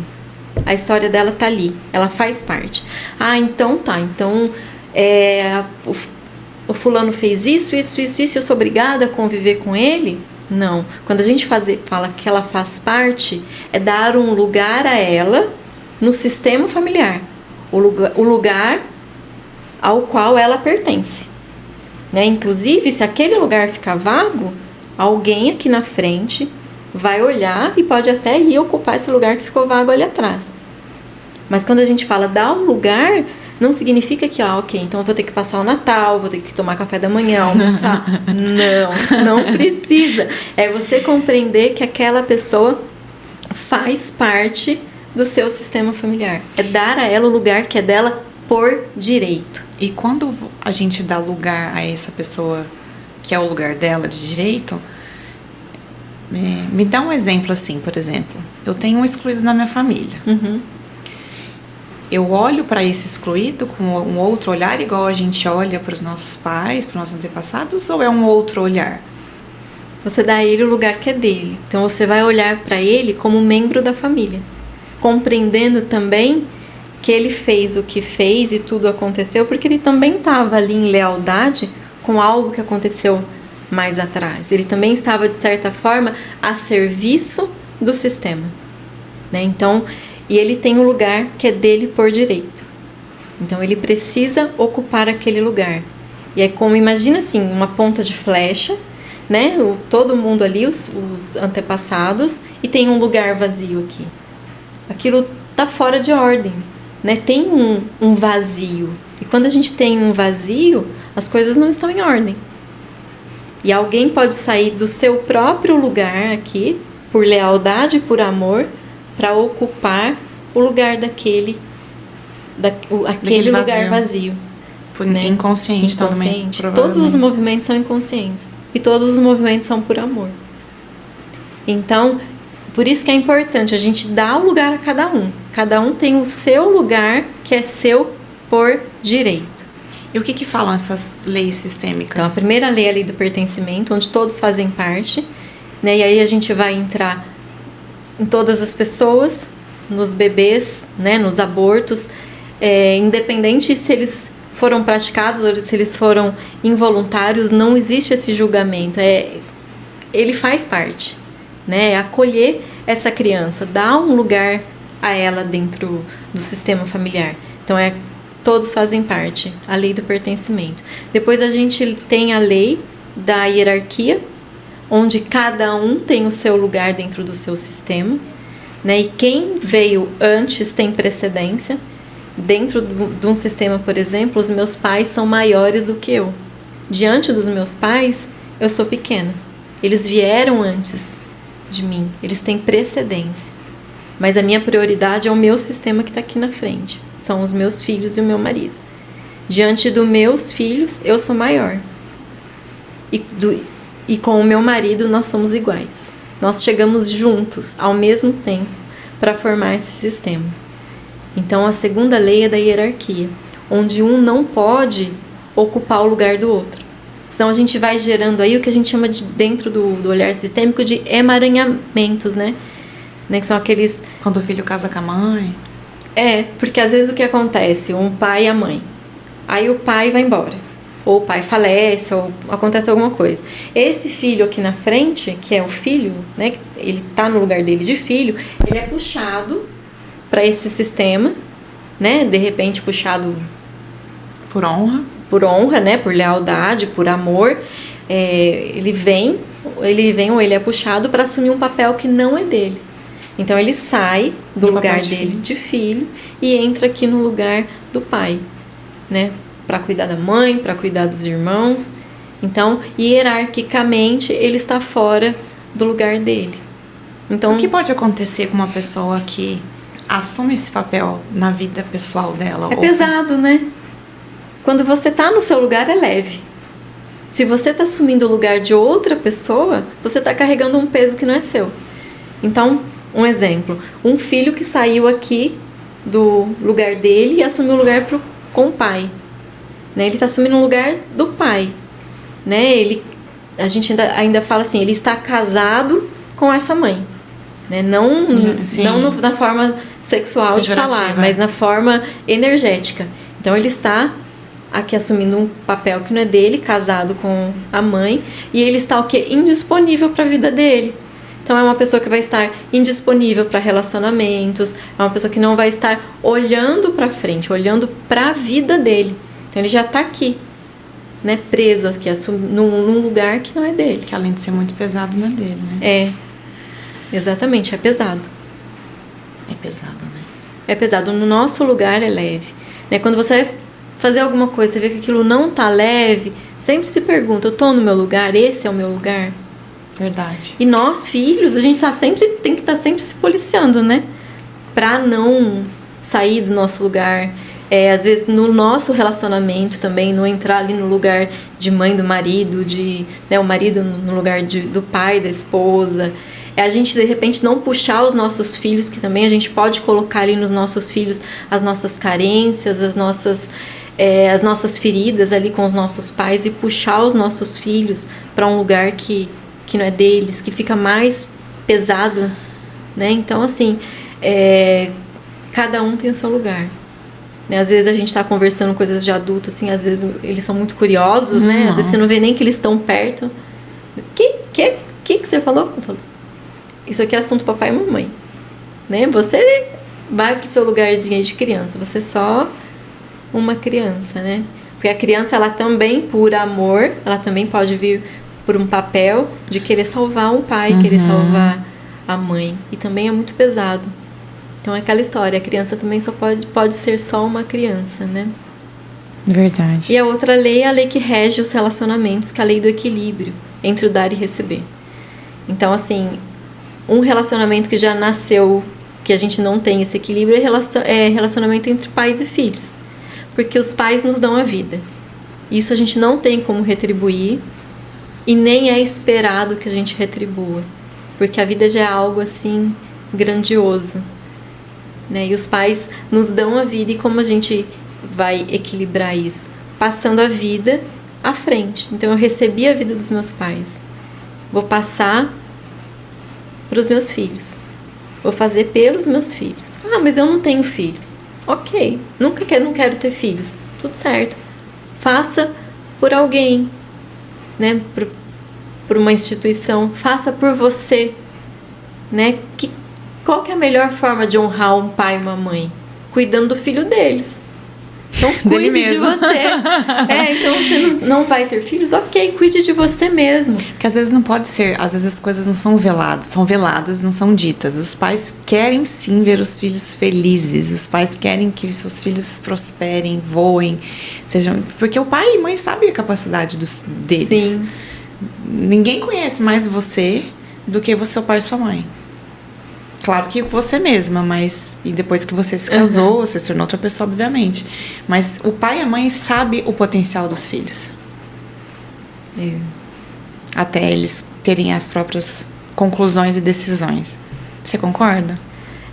A história dela tá ali. Ela faz parte. Ah, então tá. Então, o fulano fez isso, eu sou obrigada a conviver com ele? Não. Quando a gente fala que ela faz parte, é dar um lugar a ela no sistema familiar. O lugar ao qual ela pertence. Né? Inclusive, se aquele lugar ficar vago, alguém aqui na frente vai olhar e pode até ir ocupar esse lugar que ficou vago ali atrás. Mas quando a gente fala dar um lugar, não significa que, ok, então eu vou ter que passar o Natal, vou ter que tomar café da manhã, almoçar. Não precisa. É você compreender que aquela pessoa faz parte do seu sistema familiar. É dar a ela o lugar que é dela por direito. E quando a gente dá lugar a essa pessoa que é o lugar dela de direito, me dá um exemplo assim, por exemplo. Eu tenho um excluído na minha família. Uhum. Eu olho para esse excluído com um outro olhar, igual a gente olha para os nossos pais, para os nossos antepassados, ou é um outro olhar? Você dá a ele o lugar que é dele. Então você vai olhar para ele como membro da família, compreendendo também que ele fez o que fez e tudo aconteceu porque ele também estava ali em lealdade com algo que aconteceu mais atrás. Ele também estava, de certa forma, a serviço do sistema, né? Então, e ele tem um lugar que é dele por direito. Então, ele precisa ocupar aquele lugar. E é como, imagina assim, uma ponta de flecha, né? Todo mundo ali, os antepassados, e tem um lugar vazio aqui. Aquilo está fora de ordem. Né? Tem um vazio. E quando a gente tem um vazio, as coisas não estão em ordem. E alguém pode sair do seu próprio lugar aqui, por lealdade, por amor, para ocupar o lugar aquele lugar vazio. Né? Inconsciente também. Todos os movimentos são inconscientes. E todos os movimentos são por amor. Então, por isso que é importante a gente dar o lugar a cada um. Cada um tem o seu lugar que é seu por direito. E o que falam essas leis sistêmicas? Então, a primeira lei é a lei do pertencimento, onde todos fazem parte. Né? E aí a gente vai entrar em todas as pessoas, nos bebês, né? Nos abortos, independente se eles foram praticados ou se eles foram involuntários, não existe esse julgamento. Ele faz parte. Né? Acolher essa criança, dar um lugar a ela dentro do sistema familiar. Então, todos fazem parte, a lei do pertencimento. Depois a gente tem a lei da hierarquia, onde cada um tem o seu lugar dentro do seu sistema, né? E quem veio antes tem precedência. Dentro de um sistema, por exemplo, os meus pais são maiores do que eu. Diante dos meus pais, eu sou pequena. Eles vieram antes de mim, eles têm precedência. Mas a minha prioridade é o meu sistema que está aqui na frente. São os meus filhos e o meu marido. Diante dos meus filhos, eu sou maior. E com o meu marido, nós somos iguais. Nós chegamos juntos, ao mesmo tempo, para formar esse sistema. Então, a segunda lei é da hierarquia, onde um não pode ocupar o lugar do outro. Senão a gente vai gerando aí o que a gente chama de, dentro do olhar sistêmico, de emaranhamentos, né? Que são aqueles... Quando o filho casa com a mãe. Porque às vezes o que acontece? Um pai e a mãe. Aí o pai vai embora. Ou o pai falece, ou acontece alguma coisa. Esse filho aqui na frente, que é o filho, né? Ele tá no lugar dele de filho, ele é puxado para esse sistema, né? De repente puxado... Por honra. Por honra, né? Por lealdade, por amor. Ele vem ou ele é puxado para assumir um papel que não é dele. Então ele sai do lugar dele de filho e entra aqui no lugar do pai, né? Para cuidar da mãe, para cuidar dos irmãos. Então, hierarquicamente, ele está fora do lugar dele. Então, o que pode acontecer com uma pessoa que assume esse papel na vida pessoal dela? É pesado, né? Quando você tá no seu lugar, é leve. Se você tá assumindo o lugar de outra pessoa, você tá carregando um peso que não é seu. Então, um exemplo. Um filho que saiu aqui do lugar dele e assumiu o lugar com o pai. Né? Ele tá assumindo o lugar do pai. Né? A gente ainda fala assim, ele está casado com essa mãe. Né? Não na forma sexual de falar, mas na forma energética. Então ele está aqui assumindo um papel que não é dele, casado com a mãe, e ele está o quê? Indisponível para a vida dele. Então é uma pessoa que vai estar indisponível para relacionamentos, é uma pessoa que não vai estar olhando para frente, olhando para a vida dele. Então ele já está aqui, né, preso aqui, num lugar que não é dele. Que além de ser muito pesado, não é dele, né? É, exatamente, é pesado. É pesado, né? É pesado. No nosso lugar é leve. Né? Quando você vai fazer alguma coisa, você vê que aquilo não tá leve, sempre se pergunta, eu tô no meu lugar? Esse é o meu lugar? Verdade. E nós, filhos, a gente tem que estar sempre se policiando, né? Pra não sair do nosso lugar. Às vezes no nosso relacionamento também, não entrar ali no lugar de mãe do marido, o marido no lugar do pai, da esposa. A gente, de repente, não puxar os nossos filhos, que também a gente pode colocar ali nos nossos filhos as nossas carências, as nossas feridas ali com os nossos pais e puxar os nossos filhos para um lugar que não é deles, que fica mais pesado, né? Então, assim, cada um tem o seu lugar. Né? Às vezes a gente está conversando coisas de adulto, assim, às vezes eles são muito curiosos, né? Às vezes você não vê nem que eles estão perto. Que você falou? Eu falo, isso aqui é assunto papai e mamãe. Né? Você vai pro seu lugarzinho aí de criança. Você é só uma criança, né? Porque a criança, ela também, por amor, ela também pode vir por um papel de querer salvar um pai, querer salvar a mãe. E também é muito pesado. Então é aquela história, a criança também só pode ser só uma criança, né? Verdade. E a outra lei é a lei que rege os relacionamentos, que é a lei do equilíbrio entre o dar e receber. Então, assim, um relacionamento que já nasceu, que a gente não tem esse equilíbrio, é relacionamento entre pais e filhos. Porque os pais nos dão a vida. Isso a gente não tem como retribuir e nem é esperado que a gente retribua. Porque a vida já é algo, assim, grandioso. Né? E os pais nos dão a vida, e como a gente vai equilibrar isso? Passando a vida à frente. Então eu recebi a vida dos meus pais, vou passar para os meus filhos, vou fazer pelos meus filhos. Mas eu não tenho filhos. Ok, não quero ter filhos, tudo certo, faça por alguém, né? Por uma instituição, faça por você, né? Qual que é a melhor forma de honrar um pai e uma mãe? Cuidando do filho deles. Então, cuide de você. Então você não vai ter filhos? Ok, cuide de você mesmo. Porque às vezes não pode ser, às vezes as coisas não são veladas, não são ditas. Os pais querem sim ver os filhos felizes. Os pais querem que seus filhos prosperem, voem, sejam. Porque o pai e mãe sabem a capacidade deles. Sim. Ninguém conhece mais você do que seu pai e sua mãe. Claro que você mesma, mas... E depois que você se casou, você se tornou outra pessoa, obviamente. Mas o pai e a mãe sabem o potencial dos filhos. Até eles terem as próprias conclusões e decisões. Você concorda?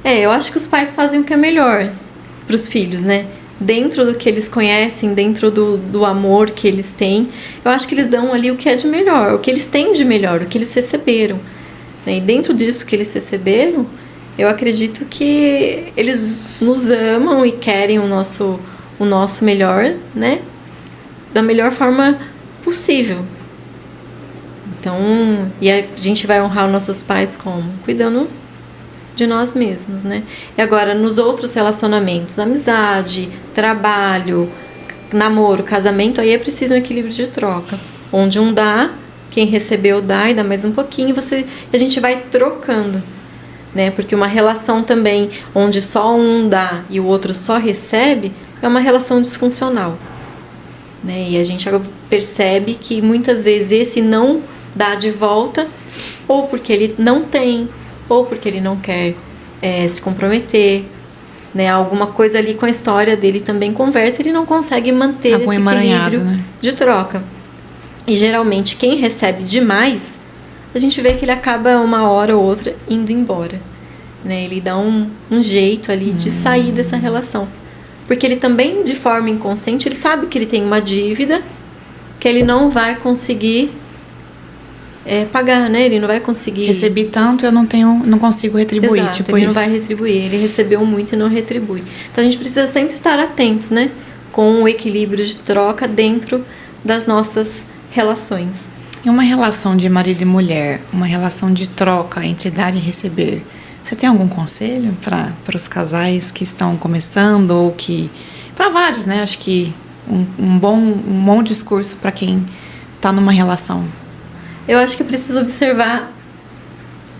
Eu acho que os pais fazem o que é melhor para os filhos, né? Dentro do que eles conhecem, dentro do amor que eles têm. Eu acho que eles dão ali o que é de melhor, o que eles têm de melhor, o que eles receberam. E dentro disso que eles receberam, eu acredito que eles nos amam e querem o nosso melhor, né? Da melhor forma possível. Então, e a gente vai honrar os nossos pais como? Cuidando de nós mesmos, né? E agora, nos outros relacionamentos, amizade, trabalho, namoro, casamento, aí é preciso um equilíbrio de troca. Onde um dá, quem recebeu dá e dá mais um pouquinho, a gente vai trocando. né? Porque uma relação também onde só um dá e o outro só recebe é uma relação disfuncional, né? E a gente percebe que muitas vezes esse não dá de volta, ou porque ele não tem, ou porque ele não quer se comprometer, né? Alguma coisa ali com a história dele também conversa, ele não consegue manter esse equilíbrio, né, de troca. E geralmente quem recebe demais, a gente vê que ele acaba uma hora ou outra indo embora, né? Ele dá um jeito ali de sair dessa relação. Porque ele também, de forma inconsciente, ele sabe que ele tem uma dívida que ele não vai conseguir pagar, né? Ele não vai conseguir... Recebi tanto, eu não consigo retribuir. Exato, tipo ele isso. não vai retribuir. Ele recebeu muito e não retribui. Então a gente precisa sempre estar atentos, né? Com o equilíbrio de troca dentro das nossas relações. E uma relação de marido e mulher, uma relação de troca entre dar e receber, você tem algum conselho para os casais que estão começando ou que... Para vários, né? Acho que um bom discurso para quem está numa relação. Eu acho que é preciso observar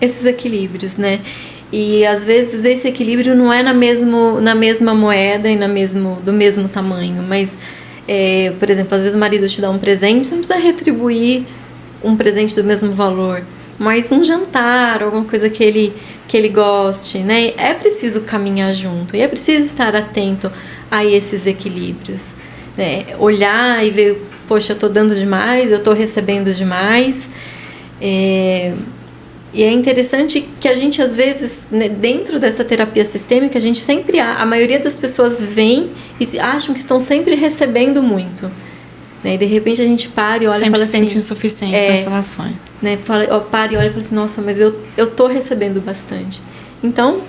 esses equilíbrios, né? E às vezes esse equilíbrio não é na mesma moeda e do mesmo tamanho, mas, por exemplo, às vezes o marido te dá um presente, você não precisa retribuir um presente do mesmo valor, mas um jantar, alguma coisa que ele goste, né? É preciso caminhar junto e é preciso estar atento a esses equilíbrios, né? Olhar e ver, poxa, eu tô dando demais, eu tô recebendo demais. E é interessante que a gente, às vezes, né, dentro dessa terapia sistêmica, a gente sempre... A maioria das pessoas vem e acham que estão sempre recebendo muito. Né? E, de repente, a gente para e olha sempre e fala se sente assim... insuficiente nas relações. Né? Para e olha e fala assim, nossa, mas eu tô recebendo bastante. Então,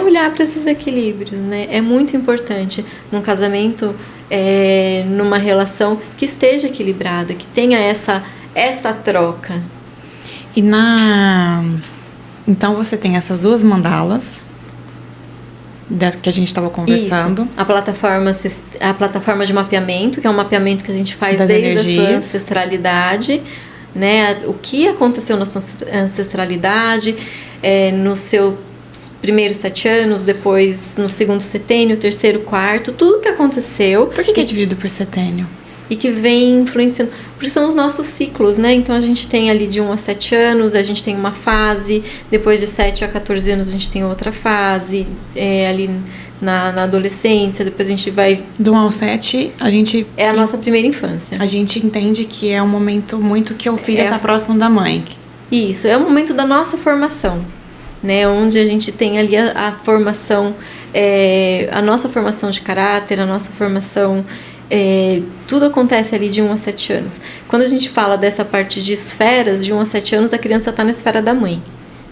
olhar para esses equilíbrios, né? É muito importante num casamento... numa relação que esteja equilibrada, que tenha essa troca. Então você tem essas duas mandalas que a gente estava conversando. Isso. A plataforma de mapeamento, que é um mapeamento que a gente faz desde a sua ancestralidade, né? O que aconteceu na sua ancestralidade, no seu primeiros 7 anos, depois no segundo setênio, terceiro, quarto, tudo que aconteceu. Por que é dividido por setênio? E que vem influenciando, porque são os nossos ciclos, né? Então a gente tem ali de 1 a 7 anos, a gente tem uma fase, depois de 7 a 14 anos a gente tem outra fase, ali na adolescência, depois a gente vai... Do 1 ao 7, a gente... É a nossa primeira infância. A gente entende que é um momento muito que o filho está próximo da mãe. Isso, é o momento da nossa formação, né? Onde a gente tem ali a formação, a nossa formação de caráter, a nossa formação... tudo acontece ali de 1 a 7 anos. Quando a gente fala dessa parte de esferas, de 1 a 7 anos, a criança está na esfera da mãe.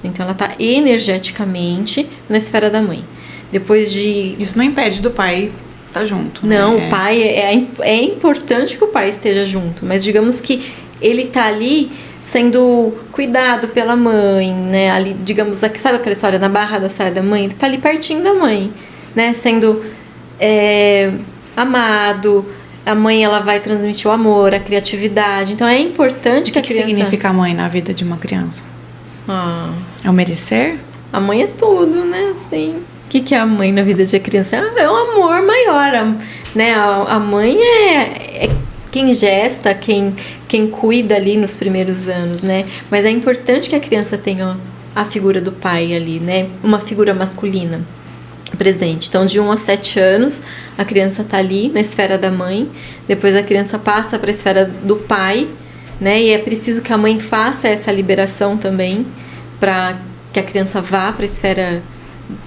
Então, ela está energeticamente na esfera da mãe. Depois de... Isso não impede do pai estar junto. Não, né? O pai... É importante que o pai esteja junto, mas digamos que ele está ali sendo cuidado pela mãe, né? Ali, digamos, sabe aquela história na barra da saia da mãe? Ele está ali pertinho da mãe, né? Sendo... amado, a mãe ela vai transmitir o amor, a criatividade. Então é importante que a criança... O que significa a mãe na vida de uma criança? É o merecer? A mãe é tudo, né? Assim, o que é a mãe na vida de uma criança? É um amor maior, né? A mãe é quem gesta, quem cuida ali nos primeiros anos, né? Mas é importante que a criança tenha a figura do pai ali, né? Uma figura masculina presente. Então, de 1 a 7 anos, a criança está ali na esfera da mãe, depois a criança passa para a esfera do pai, né? E é preciso que a mãe faça essa liberação também, para que a criança vá para a esfera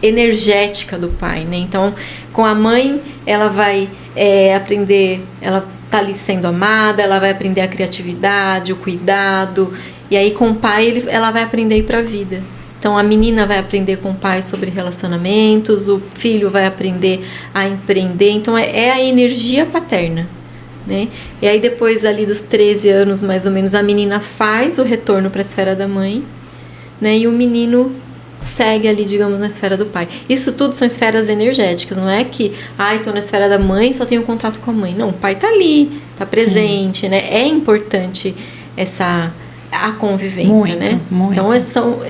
energética do pai, né? Então, com a mãe, ela vai aprender, ela está ali sendo amada, ela vai aprender a criatividade, o cuidado, e aí com o pai ela vai aprender a ir para a vida. Então, a menina vai aprender com o pai sobre relacionamentos, o filho vai aprender a empreender. Então, é a energia paterna, né? E aí, depois ali dos 13 anos, mais ou menos, a menina faz o retorno para a esfera da mãe, né? E o menino segue ali, digamos, na esfera do pai. Isso tudo são esferas energéticas. Não é que, estou na esfera da mãe, só tenho contato com a mãe. Não, o pai está ali, está presente, né? É importante a convivência, muito, né? Muito. Então,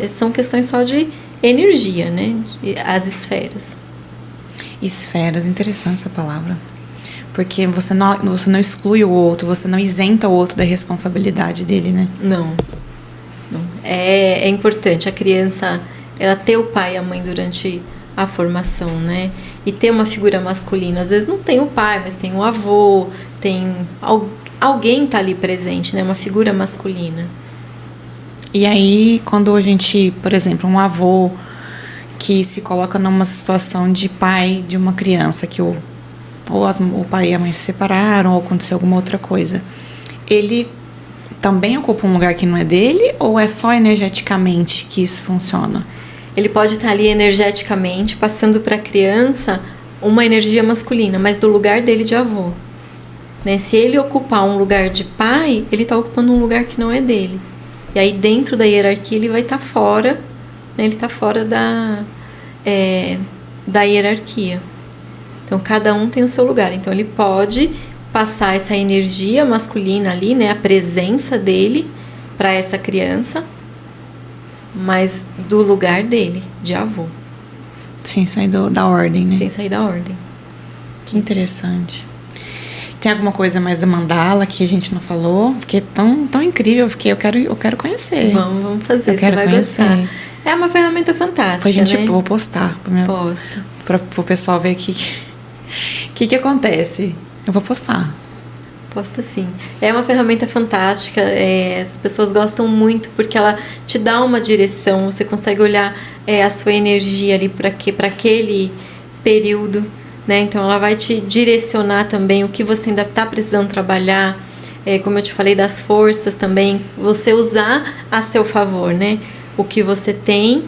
são questões só de energia, né? As esferas. Esferas, interessante essa palavra. Porque você não exclui o outro, você não isenta o outro da responsabilidade dele, né? Não. É importante a criança ela ter o pai e a mãe durante a formação, né? E ter uma figura masculina. Às vezes não tem o pai, mas tem o avô, tem alguém tá ali presente, né? Uma figura masculina. E aí, quando a gente, por exemplo, um avô que se coloca numa situação de pai de uma criança, que o pai e a mãe se separaram, ou aconteceu alguma outra coisa, ele também ocupa um lugar que não é dele, ou é só energeticamente que isso funciona? Ele pode estar ali energeticamente, passando para a criança uma energia masculina, mas do lugar dele de avô. Né? Se ele ocupar um lugar de pai, ele está ocupando um lugar que não é dele. E aí dentro da hierarquia ele vai estar fora, né? Ele está fora da hierarquia. Então cada um tem o seu lugar. Então ele pode passar essa energia masculina ali, né? A presença dele para essa criança, mas do lugar dele, de avô. Sem sair da ordem, né? Sem sair da ordem. Que interessante. Tem alguma coisa mais da mandala que a gente não falou? Porque é tão incrível, porque eu quero conhecer. Vamos fazer, você vai conhecer. Gostar. É uma ferramenta fantástica, Depois a gente, né? vou postar. Posta. Para o pessoal ver o que acontece. Eu vou postar. Posta sim. É uma ferramenta fantástica, as pessoas gostam muito porque ela te dá uma direção, você consegue olhar a sua energia ali para aquele período, né? Então ela vai te direcionar também o que você ainda está precisando trabalhar, como eu te falei das forças também, você usar a seu favor, né? O que você tem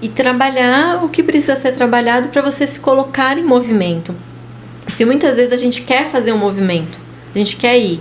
e trabalhar o que precisa ser trabalhado para você se colocar em movimento. Porque muitas vezes a gente quer fazer um movimento, a gente quer ir,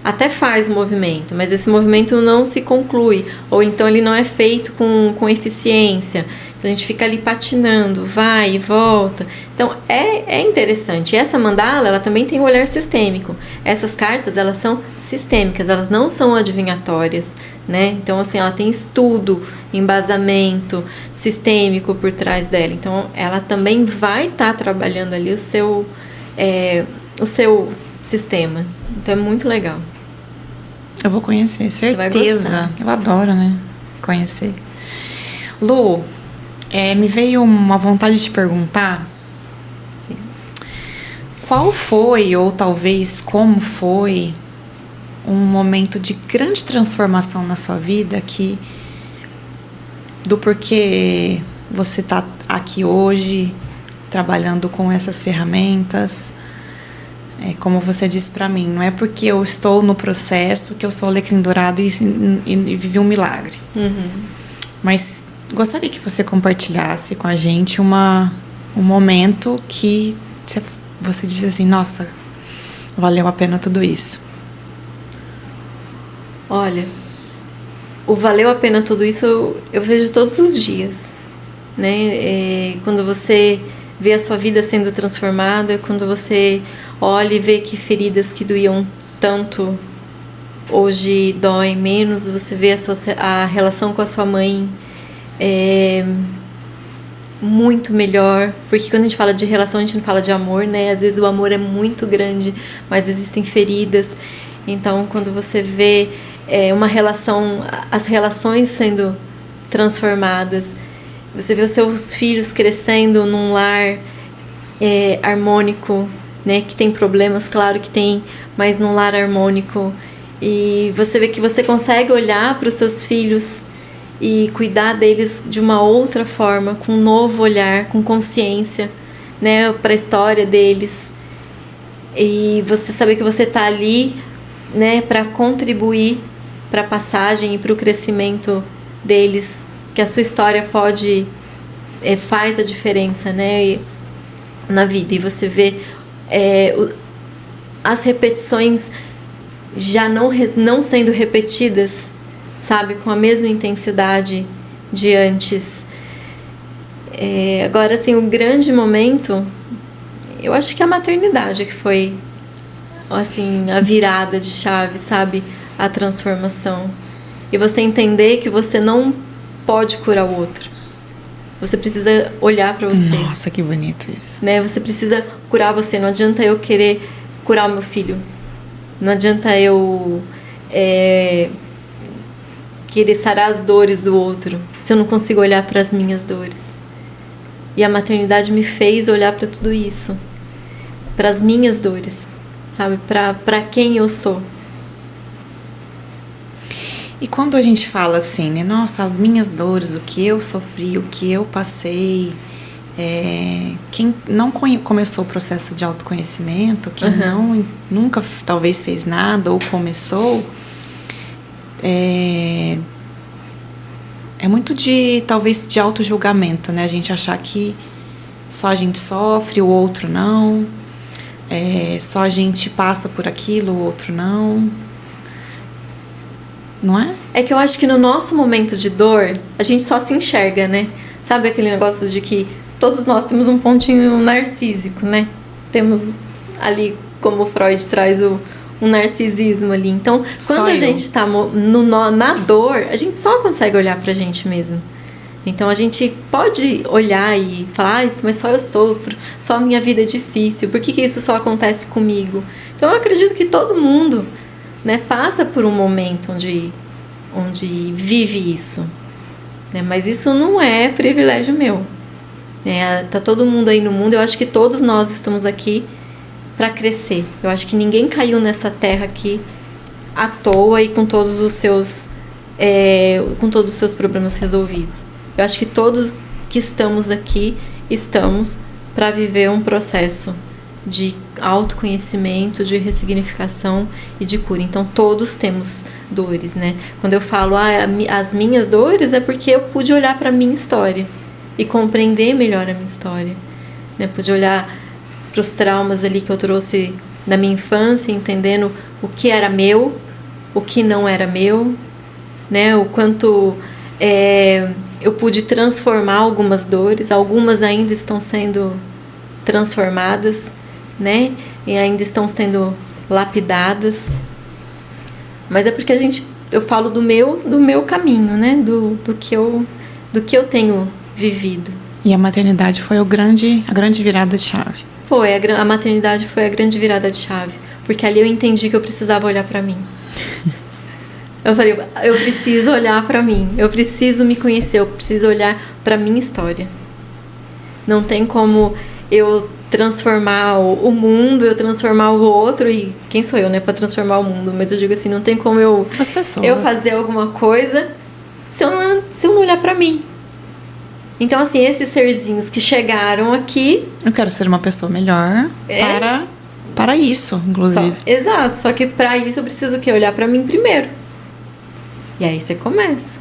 até faz o movimento, mas esse movimento não se conclui, ou então ele não é feito com eficiência. Então a gente fica ali patinando, vai e volta. Então é interessante. E essa mandala, ela também tem um olhar sistêmico. Essas cartas, elas são sistêmicas, elas não são adivinhatórias, né? Então assim, ela tem estudo, embasamento sistêmico por trás dela. Então ela também vai estar trabalhando ali o seu sistema. Então é muito legal. Eu vou conhecer, certeza. Eu adoro, né? Conhecer. Lu, me veio uma vontade de te perguntar. Sim. Qual foi, ou talvez como foi, um momento de grande transformação na sua vida do porquê você está aqui hoje trabalhando com essas ferramentas? Como você disse para mim, não é porque eu estou no processo que eu sou alecrim dourado e vivi um milagre. Uhum. Mas gostaria que você compartilhasse com a gente um momento que você disse assim, nossa, valeu a pena tudo isso. Olha, o valeu a pena tudo isso eu vejo todos os dias, né? Quando você vê a sua vida sendo transformada, quando você olha e vê que feridas que doíam tanto hoje doem menos, você vê a relação com a sua mãe muito melhor, porque quando a gente fala de relação a gente não fala de amor, né? Às vezes o amor é muito grande, mas existem feridas. Então quando você vê uma relação, as relações sendo transformadas, você vê os seus filhos crescendo num lar harmônico, né? Que tem problemas, claro que tem, mas num lar harmônico. E você vê que você consegue olhar para os seus filhos e cuidar deles de uma outra forma, com um novo olhar, com consciência, né? Para a história deles. E você saber que você está ali, né? Para contribuir para a passagem e para o crescimento deles, que a sua história faz a diferença, né? Na vida. E você vê as repetições já não sendo repetidas, sabe? Com a mesma intensidade de antes. Agora, assim, o grande momento, eu acho que a maternidade que foi, assim, a virada de chave, sabe? A transformação. E você entender que você não pode curar o outro, Você precisa olhar pra você. Nossa, que bonito isso. Né? Você precisa curar você. Não adianta eu querer curar o meu filho. Não adianta eu querer sarar as dores do outro se eu não consigo olhar para as minhas dores. E a maternidade me fez olhar para tudo isso, para as minhas dores, sabe? Para quem eu sou. E quando a gente fala assim, né? Nossa, as minhas dores, o que eu sofri, o que eu passei. Quem não começou o processo de autoconhecimento, quem nunca talvez fez nada ou começou, é muito talvez de auto-julgamento, né? A gente achar que só a gente sofre, o outro não, só a gente passa por aquilo, o outro não. Não é? É que eu acho que no nosso momento de dor, a gente só se enxerga, né? Sabe aquele negócio de que todos nós temos um pontinho narcísico, né? Temos ali, como Freud traz um narcisismo ali. Então, quando a gente tá na dor, a gente só consegue olhar pra gente mesmo. Então, a gente pode olhar e falar, mas só eu sofro, só a minha vida é difícil, por que isso só acontece comigo? Então, eu acredito que todo mundo, né, passa por um momento onde vive isso. Né? Mas isso não é privilégio meu. Tá todo mundo aí no mundo, eu acho que todos nós estamos aqui para crescer. Eu acho que ninguém caiu nessa terra aqui à toa e com todos os seus problemas resolvidos. Eu acho que todos que estamos aqui estamos para viver um processo de autoconhecimento, de ressignificação e de cura. Então todos temos dores, né? Quando eu falo as minhas dores é porque eu pude olhar para a minha história e compreender melhor a minha história, né? Pude olhar para os traumas ali que eu trouxe da minha infância, entendendo o que era meu, o que não era meu, né? O quanto eu pude transformar algumas dores, algumas ainda estão sendo transformadas, né? E ainda estão sendo lapidadas. Mas é porque eu falo do meu caminho, né? Do que eu tenho vivido. E a maternidade foi a grande virada de chave. A maternidade foi a grande virada de chave. Porque ali eu entendi que eu precisava olhar pra mim. Eu falei, eu preciso olhar pra mim. Eu preciso me conhecer. Eu preciso olhar pra minha história. Não tem como eu transformar o mundo, eu transformar o outro. E quem sou eu, né? Pra transformar o mundo. Mas eu digo assim, não tem como eu fazer alguma coisa se eu não olhar pra mim. Então, assim, esses serzinhos que chegaram aqui... Eu quero ser uma pessoa melhor para isso, inclusive. Exato, só que para isso eu preciso olhar para mim primeiro. E aí você começa.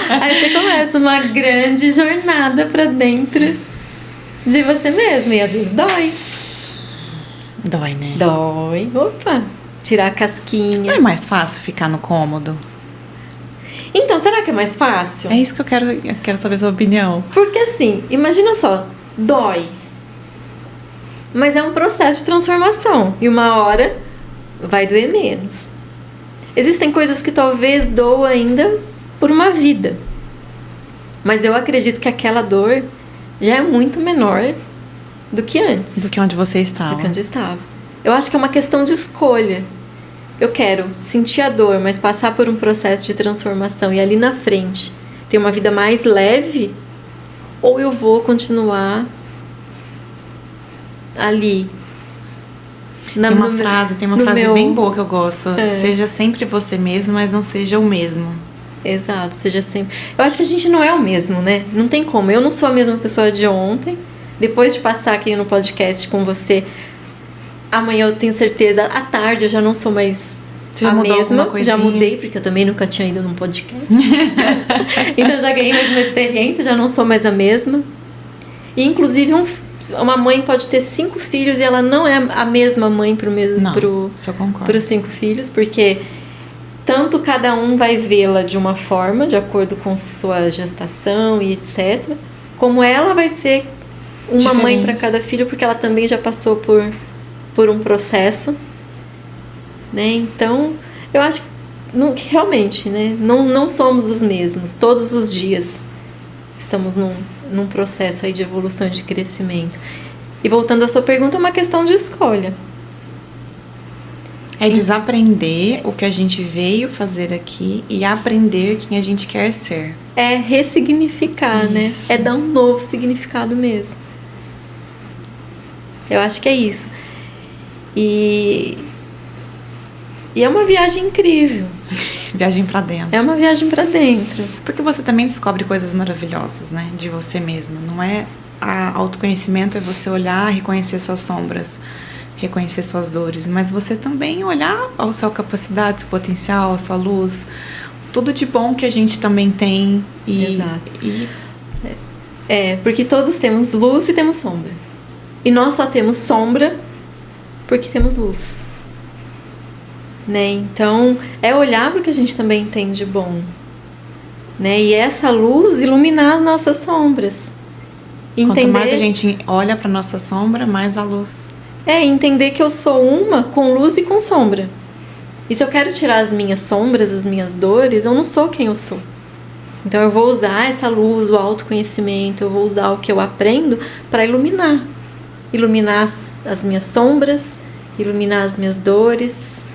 Aí você começa uma grande jornada para dentro de você mesmo. E às vezes dói. Dói, né? Dói. Opa! Tirar a casquinha. Não é mais fácil ficar no cômodo? Então, será que é mais fácil? É isso que eu quero saber a sua opinião. Porque assim, imagina só, dói. Mas é um processo de transformação. E uma hora vai doer menos. Existem coisas que talvez doam ainda por uma vida. Mas eu acredito que aquela dor já é muito menor do que antes. Do que onde você estava. Do que onde eu estava. Eu acho que é uma questão de escolha. Eu quero sentir a dor, mas passar por um processo de transformação e ali na frente ter uma vida mais leve, ou eu vou continuar ali. Tem uma frase bem boa que eu gosto. Seja sempre você mesmo, mas não seja o mesmo. Exato, seja sempre... Eu acho que a gente não é o mesmo, né? Não tem como. Eu não sou a mesma pessoa de ontem. Depois de passar aqui no podcast com você... Amanhã eu tenho certeza, à tarde eu já não sou mais a mesma. Já mudei, porque eu também nunca tinha ido num podcast. Então já ganhei mais uma experiência, já não sou mais a mesma. E inclusive uma mãe pode ter 5 filhos e ela não é a mesma mãe para os 5 filhos, porque tanto cada um vai vê-la de uma forma, de acordo com sua gestação e etc. Como ela vai ser uma diferente mãe para cada filho, porque ela também já passou por um processo, né? Então, eu acho que realmente, né? Não somos os mesmos. Todos os dias estamos num processo aí de evolução e de crescimento. E voltando à sua pergunta, é uma questão de escolha. É desaprender o que a gente veio fazer aqui e aprender quem a gente quer ser. É ressignificar, né? É dar um novo significado mesmo. Eu acho que é isso. E é uma viagem incrível. Viagem pra dentro. É uma viagem pra dentro. Porque você também descobre coisas maravilhosas, né? De você mesma. Não é... autoconhecimento é você olhar, reconhecer suas sombras, reconhecer suas dores, mas você também olhar a sua capacidade, seu potencial, a sua luz, tudo de bom que a gente também tem. Exato. Porque todos temos luz e temos sombra. E nós só temos sombra porque temos luz. Né? Então, é olhar para o que a gente também tem de bom. Né? E essa luz iluminar as nossas sombras. Entender... Quanto mais a gente olha para nossa sombra, mais a luz. Entender que eu sou uma com luz e com sombra. E se eu quero tirar as minhas sombras, as minhas dores, eu não sou quem eu sou. Então eu vou usar essa luz, o autoconhecimento, eu vou usar o que eu aprendo para iluminar. Iluminar as minhas sombras, iluminar as minhas dores.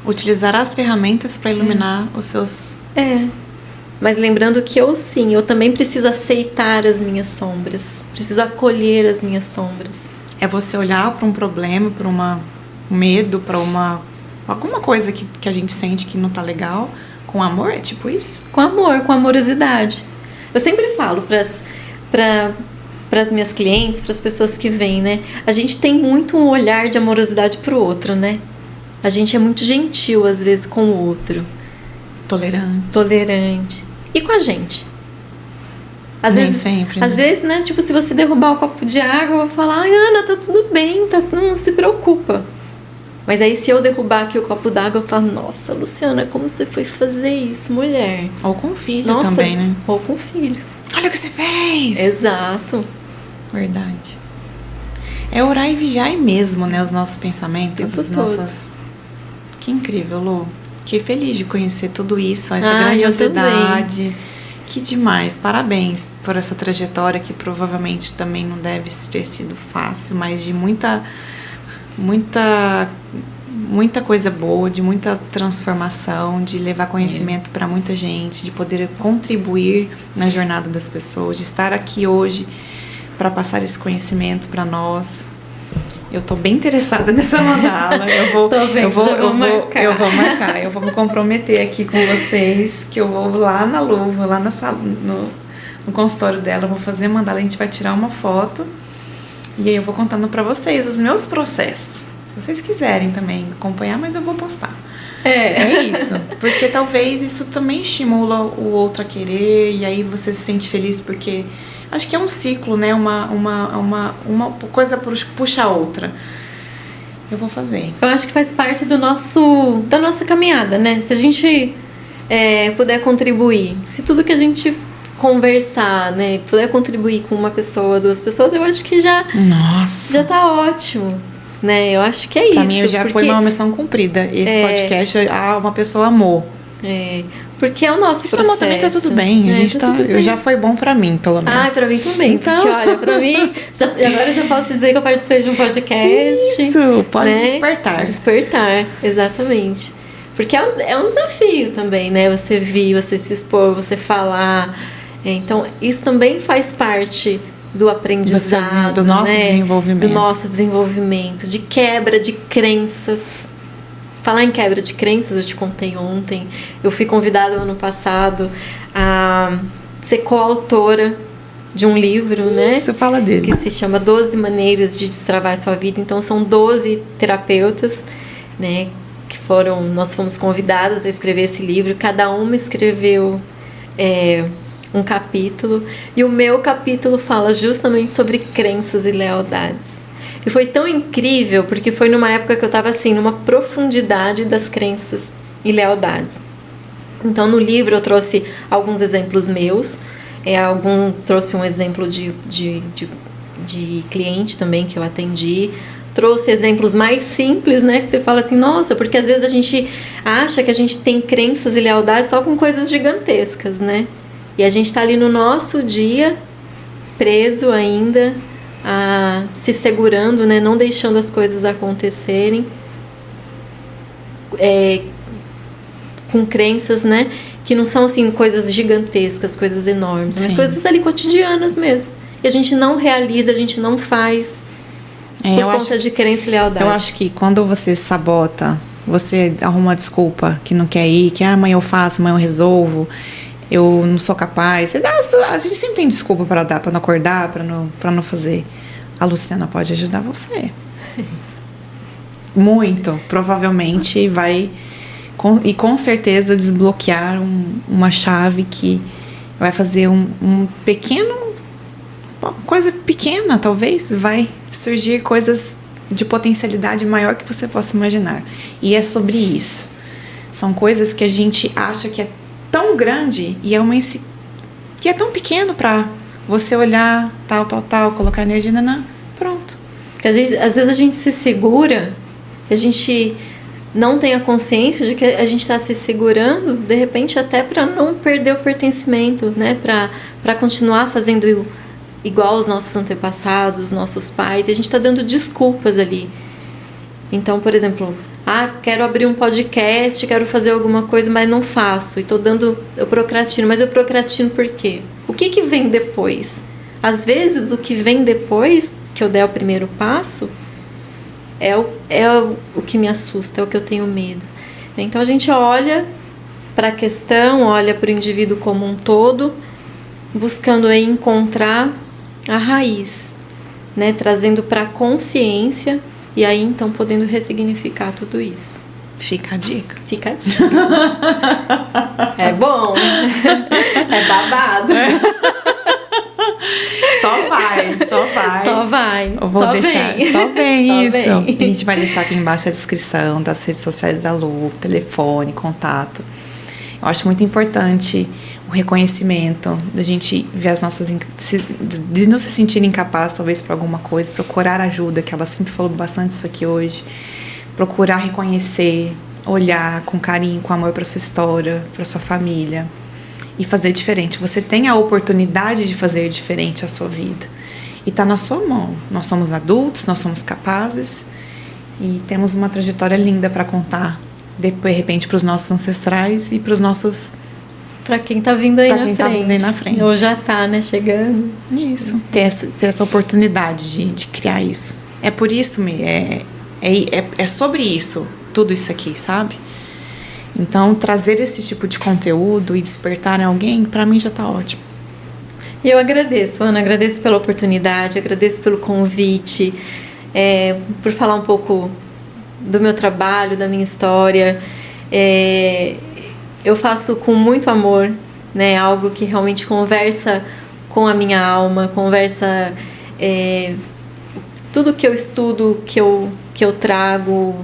Utilizar as ferramentas para iluminar os seus... Mas lembrando que eu também preciso aceitar as minhas sombras. Preciso acolher as minhas sombras. É você olhar para um problema, para um medo, para alguma coisa que a gente sente que não tá legal, com amor, é tipo isso? Com amor, com amorosidade. Eu sempre falo para as minhas clientes, para as pessoas que vêm, né? A gente tem muito um olhar de amorosidade pro outro, né? A gente é muito gentil, às vezes, com o outro. Tolerante. E com a gente? Às Nem vezes, sempre, né? Às vezes, né? Tipo, se você derrubar o copo de água, eu vou falar, ai, Ana, tá tudo bem, não se preocupa. Mas aí, se eu derrubar aqui o copo d'água, eu falo, nossa, Luciana, como você foi fazer isso, mulher? Ou com o filho também, né? Ou com o filho. Olha o que você fez! Exato. Verdade. É orar e vigiar mesmo, né? Os nossos pensamentos, as nossas... Que incrível, Lu. Que feliz de conhecer tudo isso, essa grandiosidade. Que demais. Parabéns por essa trajetória que provavelmente também não deve ter sido fácil, mas de muita coisa boa, de muita transformação, de levar conhecimento para muita gente, de poder contribuir na jornada das pessoas, de estar aqui hoje para passar esse conhecimento para nós. Eu tô bem interessada nessa mandala. Eu vou marcar. Eu vou me comprometer aqui com vocês, que eu vou lá na Lu, vou lá na sala, no consultório dela, vou fazer a mandala, a gente vai tirar uma foto e aí eu vou contando pra vocês os meus processos. Se vocês quiserem também acompanhar, mas eu vou postar. É isso. Porque talvez isso também estimula o outro a querer e aí você se sente feliz porque... Acho que é um ciclo, né? Uma coisa puxa a outra. Eu vou fazer. Eu acho que faz parte da nossa caminhada, né? Se a gente puder contribuir, se tudo que a gente conversar, né, puder contribuir com uma pessoa, 2 pessoas, eu acho que já tá ótimo, né? Eu acho que é isso. Pra mim já foi uma missão cumprida. Esse podcast, uma pessoa amou. Porque é o nosso processo. Isso também tá tudo bem. A gente já foi bom pra mim, pelo menos. Pra mim também. Então... Porque, olha, pra mim... agora eu já posso dizer que eu participei de um podcast. Isso, pode despertar. Despertar, exatamente. Porque é um desafio também, né? Você vir, você se expor, você falar. Então, isso também faz parte do aprendizado. Do nosso desenvolvimento. Do nosso desenvolvimento. De quebra de crenças. Falar em quebra de crenças, eu te contei ontem. Eu fui convidada ano passado a ser coautora de um livro, né? Isso, fala dele. Que se chama 12 Maneiras de Destravar a Sua Vida. Então, são 12 terapeutas, né? Nós fomos convidadas a escrever esse livro. Cada uma escreveu um capítulo. E o meu capítulo fala justamente sobre crenças e lealdades. E foi tão incrível, porque foi numa época que eu estava assim, numa profundidade das crenças e lealdades. Então, no livro eu trouxe alguns exemplos meus, trouxe um exemplo de cliente também que eu atendi, trouxe exemplos mais simples, né, que você fala assim, nossa, porque às vezes a gente acha que a gente tem crenças e lealdades só com coisas gigantescas, né? E a gente tá ali no nosso dia, preso ainda, se segurando, né? Não deixando as coisas acontecerem, com crenças, né? Que não são assim coisas gigantescas, coisas enormes, mas coisas ali cotidianas mesmo. E a gente não realiza, a gente não faz por conta de crença e lealdade. Eu acho que quando você sabota, você arruma uma desculpa que não quer ir, que amanhã eu faço, amanhã eu resolvo, eu não sou capaz. A gente sempre tem desculpa para dar, para não acordar, para não fazer. A Luciana pode ajudar você. Muito. Provavelmente vai... E com certeza desbloquear uma chave que vai fazer um pequeno... Uma coisa pequena, talvez. Vai surgir coisas de potencialidade maior que você possa imaginar. E é sobre isso. São coisas que a gente acha que é tão grande e que é tão pequeno para você olhar, tal, colocar energia, pronto. Porque às vezes a gente se segura, a gente não tem a consciência de que a gente está se segurando, de repente até para não perder o pertencimento, né? Para continuar fazendo igual os nossos antepassados, os nossos pais, e a gente está dando desculpas ali. Então, por exemplo, quero abrir um podcast, quero fazer alguma coisa, mas não faço, e eu procrastino, mas eu procrastino por quê? O que vem depois? Às vezes, o que vem depois que eu der o primeiro passo é o que me assusta, é o que eu tenho medo. Então, a gente olha para a questão, olha para o indivíduo como um todo, buscando aí encontrar a raiz, né? Trazendo para a consciência e aí, então, podendo ressignificar tudo isso. Fica a dica. Fica a dica. É bom. É babado. Só vai. Só vai. Eu vou deixar. Só vem isso. Vem. A gente vai deixar aqui embaixo a descrição das redes sociais da Lu, telefone, contato. Eu acho muito importante o reconhecimento, da gente ver as nossas... de não se sentir incapaz, talvez, para alguma coisa, procurar ajuda, que ela sempre falou bastante isso aqui hoje. Procurar reconhecer, olhar com carinho, com amor para sua história, para sua família e fazer diferente. Você tem a oportunidade de fazer diferente a sua vida e está na sua mão. Nós somos adultos, nós somos capazes e temos uma trajetória linda para contar, de repente, para os nossos ancestrais e para os nossos... Para quem tá vindo aí na frente. Ou já tá, né? Chegando. Isso. Ter essa oportunidade de criar isso. É por isso, é sobre isso, tudo isso aqui, sabe? Então, trazer esse tipo de conteúdo e despertar em alguém, para mim já tá ótimo. E eu agradeço, Ana, agradeço pela oportunidade, agradeço pelo convite, por falar um pouco do meu trabalho, da minha história. Eu faço com muito amor, né? Algo que realmente conversa com a minha alma, conversa... tudo que eu estudo, que eu trago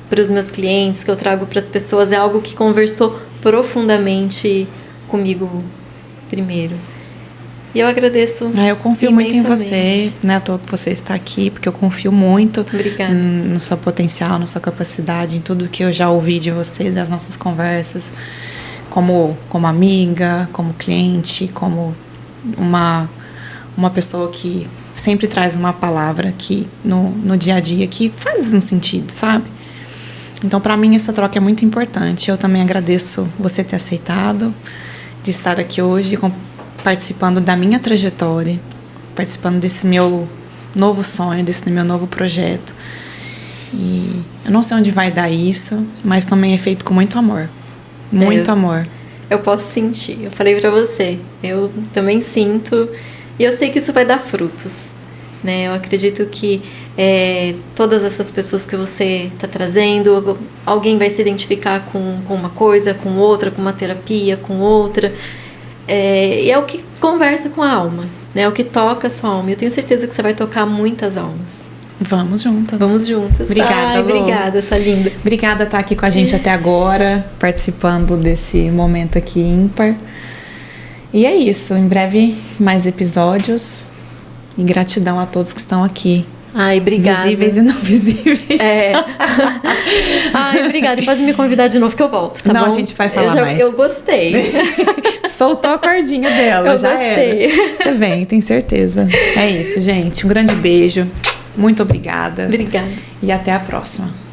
para os meus clientes, que eu trago para as pessoas, é algo que conversou profundamente comigo primeiro. E eu agradeço. Eu confio muito em você, né? À toa que você está aqui, porque eu confio muito no seu potencial, na sua capacidade, em tudo que eu já ouvi de você, das nossas conversas, como amiga, como cliente, como uma pessoa que sempre traz uma palavra que no dia a dia que faz um sentido, sabe? Então, para mim, essa troca é muito importante. Eu também agradeço você ter aceitado de estar aqui hoje, participando da minha trajetória, participando desse meu novo sonho, desse meu novo projeto. E eu não sei onde vai dar isso, mas também é feito com muito amor. Muito amor. Eu posso sentir. Eu falei pra você. Eu também sinto. E eu sei que isso vai dar frutos, né? Eu acredito que todas essas pessoas que você está trazendo, alguém vai se identificar com uma coisa, com outra, com uma terapia, com outra. E é o que conversa com a alma, né? É o que toca a sua alma. Eu tenho certeza que você vai tocar muitas almas. Vamos juntas. Vamos juntas. Obrigada, Lu. Obrigada, essa linda. Obrigada por estar aqui com a gente até agora, participando desse momento aqui ímpar. E é isso. Em breve, mais episódios. E gratidão a todos que estão aqui Ai, obrigada. Visíveis e não visíveis. Ai, obrigada. E pode me convidar de novo que eu volto, tá bom? Não, a gente vai falar mais. Eu gostei. Soltou a cordinha dela, eu já gostei. era. Você vem, tenho certeza. É isso, gente. Um grande beijo. Muito obrigada. Obrigada. E até a próxima.